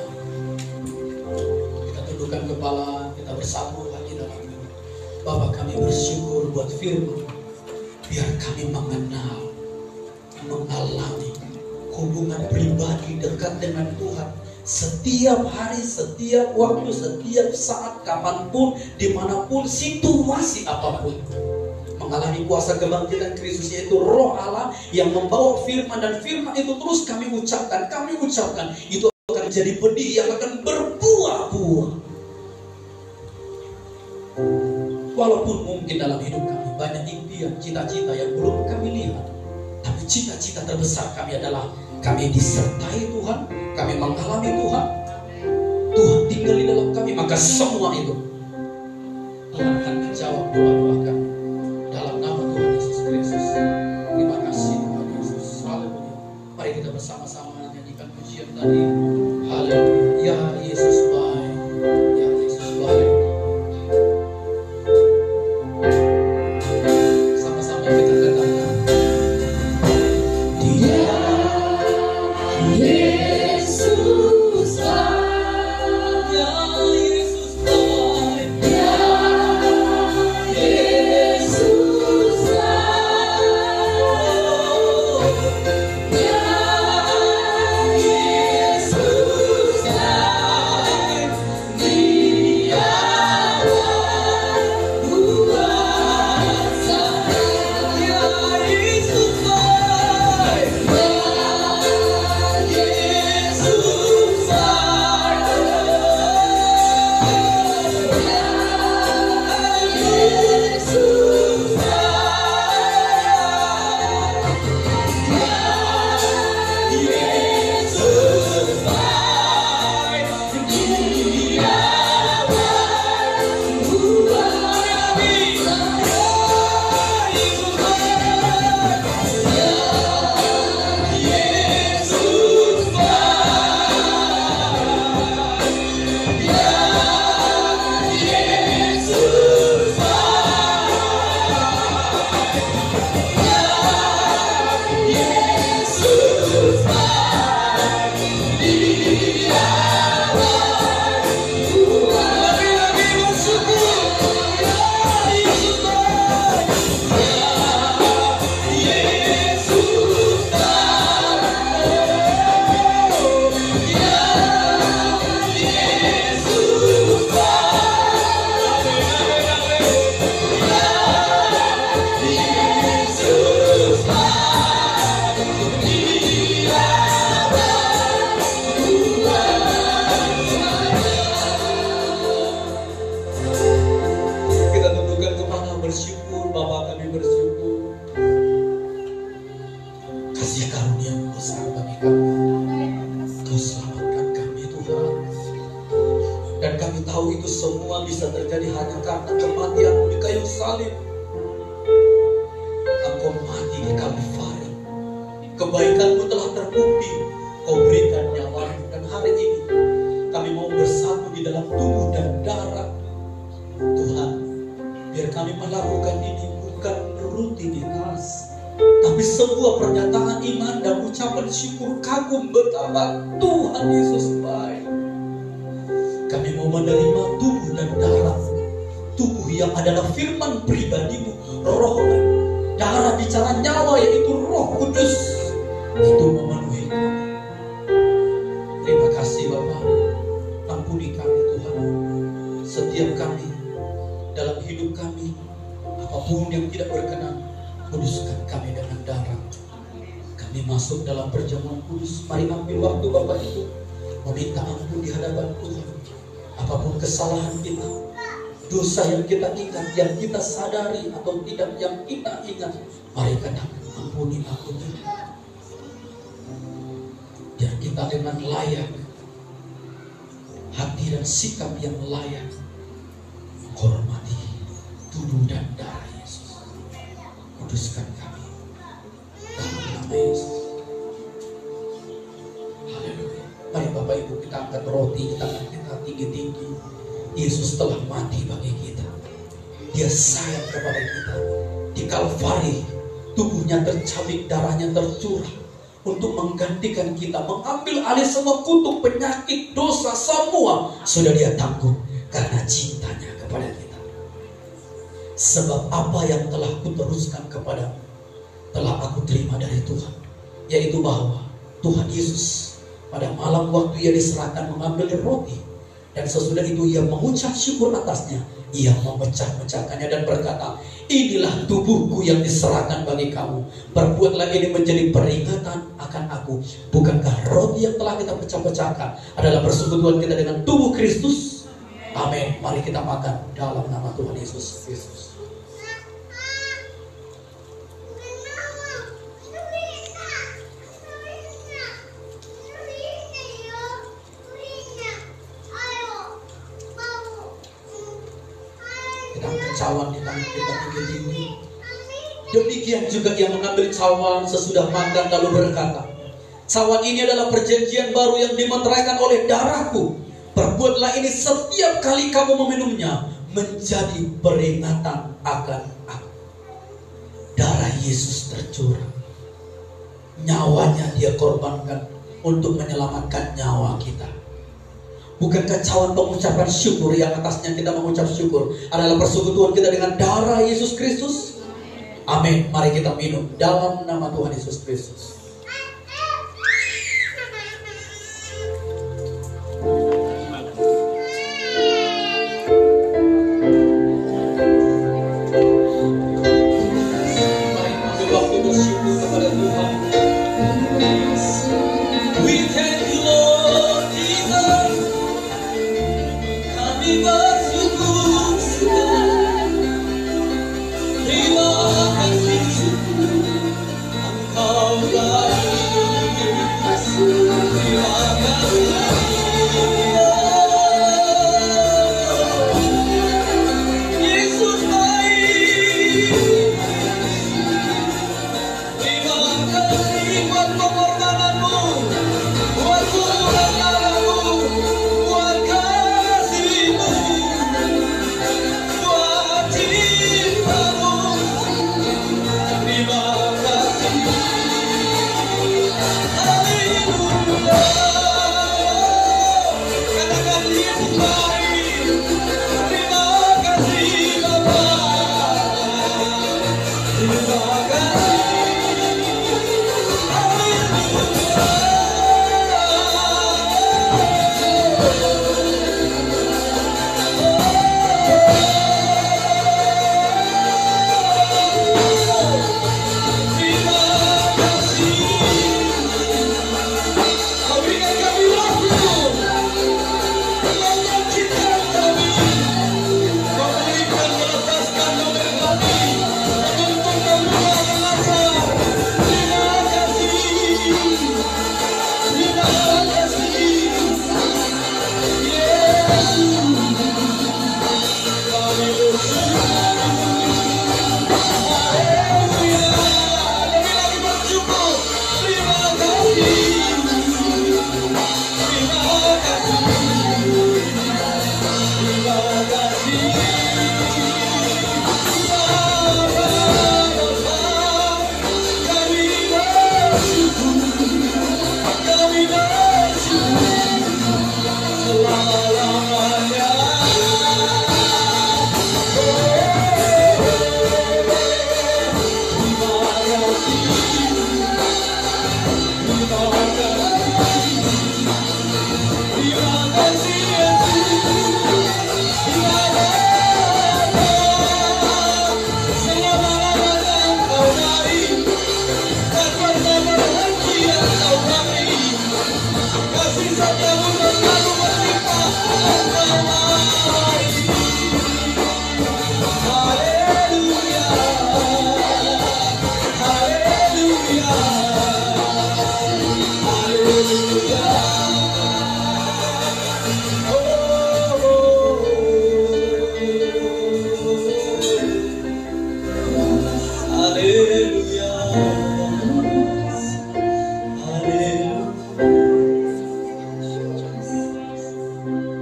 Kita tundukkan kepala, kita bersatu hati dalam doa. Bapa, kami bersyukur buat firman, biar kami mengenal, mengalami hubungan pribadi dekat dengan Tuhan. Setiap hari, setiap waktu, setiap saat, kapanpun, dimanapun, situasi apapun, mengalami kuasa kebangkitan Kristus, yaitu Roh Allah yang membawa firman, dan firman itu terus kami ucapkan, itu akan menjadi benih yang akan berbuah-buah. Walaupun mungkin dalam hidup kami banyak impian, cita-cita yang belum kami lihat, tapi cita-cita terbesar kami adalah kami disertai Tuhan, kami mengalami Tuhan, Tuhan tinggal di dalam kami. Maka semua itu Tuhan akan menjawab doa-doa kami dalam nama Tuhan Yesus Kristus. Terima kasih Tuhan Yesus. Haleluya. Mari kita bersama-sama nyanyikan pujian tadi. Haleluya. Ya Yesus baik, ya Yesus baik. Sama-sama kita katakan, Dia Yesus baik, ya Yesus baik, ya Yesus kami tahu itu semua bisa terjadi hanya karena kematian di kayu salib. Engkau mati di Kalvari. Kebaikanmu telah terbukti. Kau berikan nyawamu. Dan hari ini kami mau bersatu di dalam tubuh dan darah Tuhan. Biar kami melakukan ini bukan rutinitas, tapi sebuah pernyataan iman dan ucapan syukur kagum betapa Tuhan Yesus baik. Kami mau menerima tubuh dan darah, tubuh yang adalah firman pribadimu, roh, darah bicara nyawa yaitu Roh Kudus, itu memenuhi kami. Terima kasih Bapa, ampuni kami Tuhan. Setiap kami dalam hidup kami, apapun yang tidak berkenan, kuduskan kami dengan darah. Kami masuk dalam perjamuan kudus. Mari ambil waktu Bapak itu meminta ampun di hadapan Tuhan. Apapun kesalahan kita, dosa yang kita ingat, yang kita sadari atau tidak yang kita ingat, mari katakan ampuni aku Tuhan. Biar kita dengan layak, hati dan sikap yang layak menghormati tubuh dan darah Yesus. Kuduskan kami dalam nama Yesus. Haleluya. Mari Bapak Ibu kita angkat roti, kita angkat tinggi-tinggi. Yesus telah mati bagi kita. Dia sayang kepada kita. Di Kalvari tubuhnya tercabik, darahnya tercurah untuk menggantikan kita, mengambil alih semua kutuk, penyakit, dosa, semua sudah Dia tanggung karena cintanya kepada kita. Sebab apa yang telah kuteruskan kepadamu telah aku terima dari Tuhan, yaitu bahwa Tuhan Yesus pada malam waktu Ia diserahkan mengambil roti, dan sesudah itu Ia mengucap syukur atasnya. Ia memecah-mecahkannya dan berkata, inilah tubuhku yang diserahkan bagi kamu. Perbuatlah ini menjadi peringatan akan aku. Bukankah roti yang telah kita pecah-pecahkan adalah persekutuan kita dengan tubuh Kristus? Amin. Mari kita makan dalam nama Tuhan Yesus Kristus. Cawan di tangan kita tinggi-tinggi. Demikian juga Ia mengambil cawan sesudah makan lalu berkata, cawan ini adalah perjanjian baru yang dimeteraikan oleh darahku. Perbuatlah ini setiap kali kamu meminumnya menjadi peringatan akan aku. Darah Yesus tercurah, nyawanya Dia korbankan untuk menyelamatkan nyawa kita. Bukankah cawan pengucapan syukur yang atasnya kita mengucap syukur adalah persekutuan kita dengan darah Yesus Kristus? Amin. Mari kita minum dalam nama Tuhan Yesus Kristus. Mari ambil waktu bersyukur kepada Tuhan. We thank you Lord Jesus. Kami bersyukur sekali. Terima kasih Engkau baik. Terima kasih Yesus baik. Terima kasih buat pengorbananmu, buat surah darahmu, buat kasihmu.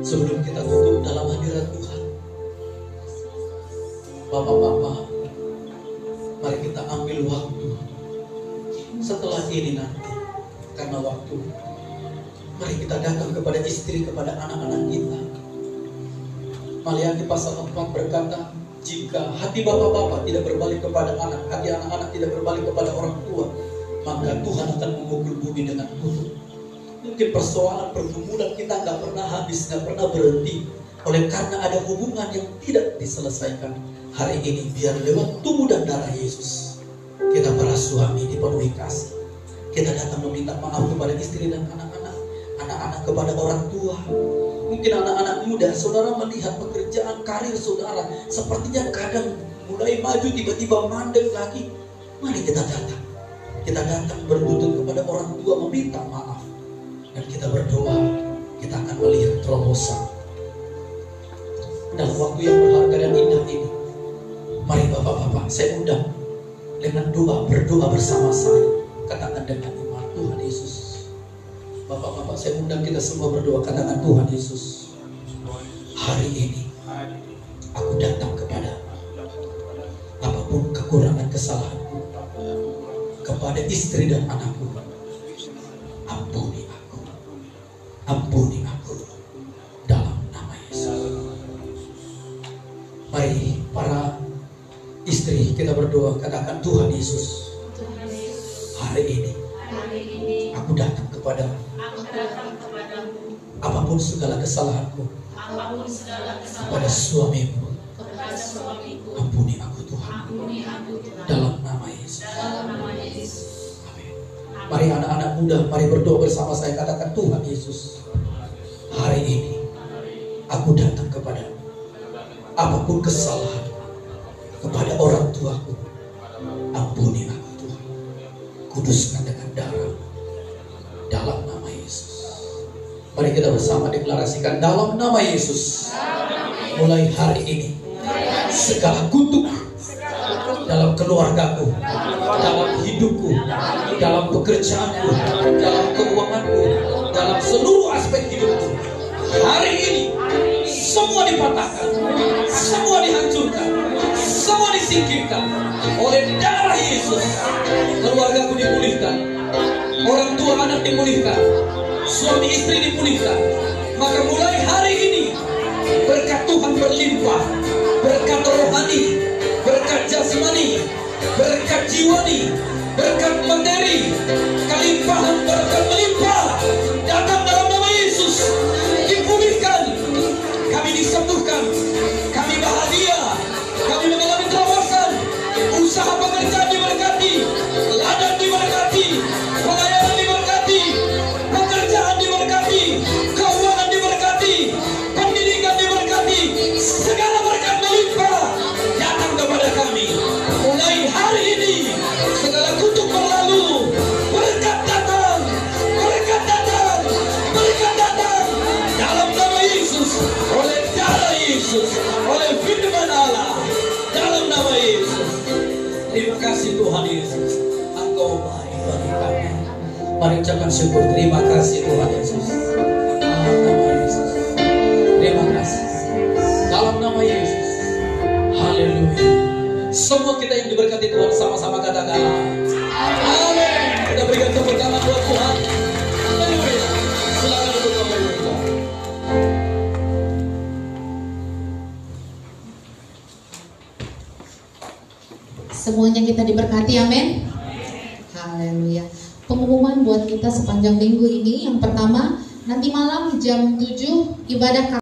Sebelum kita tutup dalam hadirat Tuhan, Bapak-bapak, mari kita ambil waktu setelah ini nanti, karena waktu, mari kita datang kepada istri, kepada anak-anak kita. Maliaki pasal 4 berkata, jika hati bapak-bapak tidak berbalik kepada anak, hati anak-anak tidak berbalik kepada orang tua, maka Tuhan akan memukul bumi dengan kutuk. Mungkin persoalan pergumulan kita nggak pernah habis, nggak pernah berhenti, oleh karena ada hubungan yang tidak diselesaikan. Hari ini biar lewat tubuh dan darah Yesus, kita para suami dipenuhi kasih. Kita datang meminta maaf kepada istri dan anak-anak, anak-anak kepada orang tua. Mungkin anak-anak muda, saudara melihat pekerjaan karir saudara sepertinya kadang mulai maju, tiba-tiba mandek lagi. Mari kita datang berlutut kepada orang tua meminta maaf. Dan kita berdoa, kita akan melihat terobosan dalam waktu yang berharga dan indah ini. Mari bapak-bapak, saya undang dengan berdoa bersama saya. Katakan dengan iman, Tuhan Yesus. Bapak-bapak, saya undang kita semua berdoa. Katakan, Tuhan Yesus, hari ini aku datang kepada apapun kekurangan kesalahanku kepada istri dan anakku. Ampuni aku dalam nama Yesus. Mari para istri kita berdoa, katakan, Tuhan Yesus, hari ini aku datang kepadamu. Apapun segala kesalahanku kepada suamiku, ampuni aku Tuhan, dalam nama Yesus. Amin. Mari anak-anak muda, mari berdoa bersama saya. Katakan, Tuhan Yesus, hari ini aku datang kepadamu. Apapun kesalahan kepada orang tuaku, ampuni aku Tuhan. Kuduskan dengan darah, dalam nama Yesus. Mari kita bersama deklarasikan, dalam nama Yesus, mulai hari ini segala kutuk dalam keluargaku, dalam hidupku, dalam pekerjaanku, dalam keuanganku, dalam seluruh aspek hidupku, hari ini semua dipatahkan, semua dihancurkan, semua disingkirkan oleh darah Yesus. Keluargaku dipulihkan, orang tua anak dipulihkan, suami istri dipulihkan. Maka mulai hari ini berkat Tuhan berlimpah, berkat rohani, berkat jasmani, berkat jiwani, berkat materi, kelimpahan berkat melimpah datang dalam nama Yesus. Dipulihkan, kami disembuhkan, kami bahagia, kami mengalami terobosan, usaha pekerjaan diberkati, ladang diberkati, pelayanan diberkati, pekerjaan diberkati, keuangan diberkati, pendidikan diberkati, segala berkat melimpah datang kepada kami. Mulai hari ini segala kutuk berlalu, berkat datang, berkat datang, berkat datang dalam nama Yesus, oleh darah Yesus, oleh firman Allah, dalam nama Yesus. Terima kasih Tuhan Yesus, Engkau baik bagi kami. Mari ucapkan syukur. Terima kasih Tuhan Yesus, dalam nama Yesus. Terima kasih. Semua kita yang diberkati Tuhan sama-sama katakan amin. Kita berikan tepuk tangan buat Tuhan. Haleluya. Silakan duduk Bapak Ibu. Semuanya kita diberkati, amin. Haleluya. Pengumuman buat kita sepanjang minggu ini, yang pertama, nanti malam jam 7 ibadah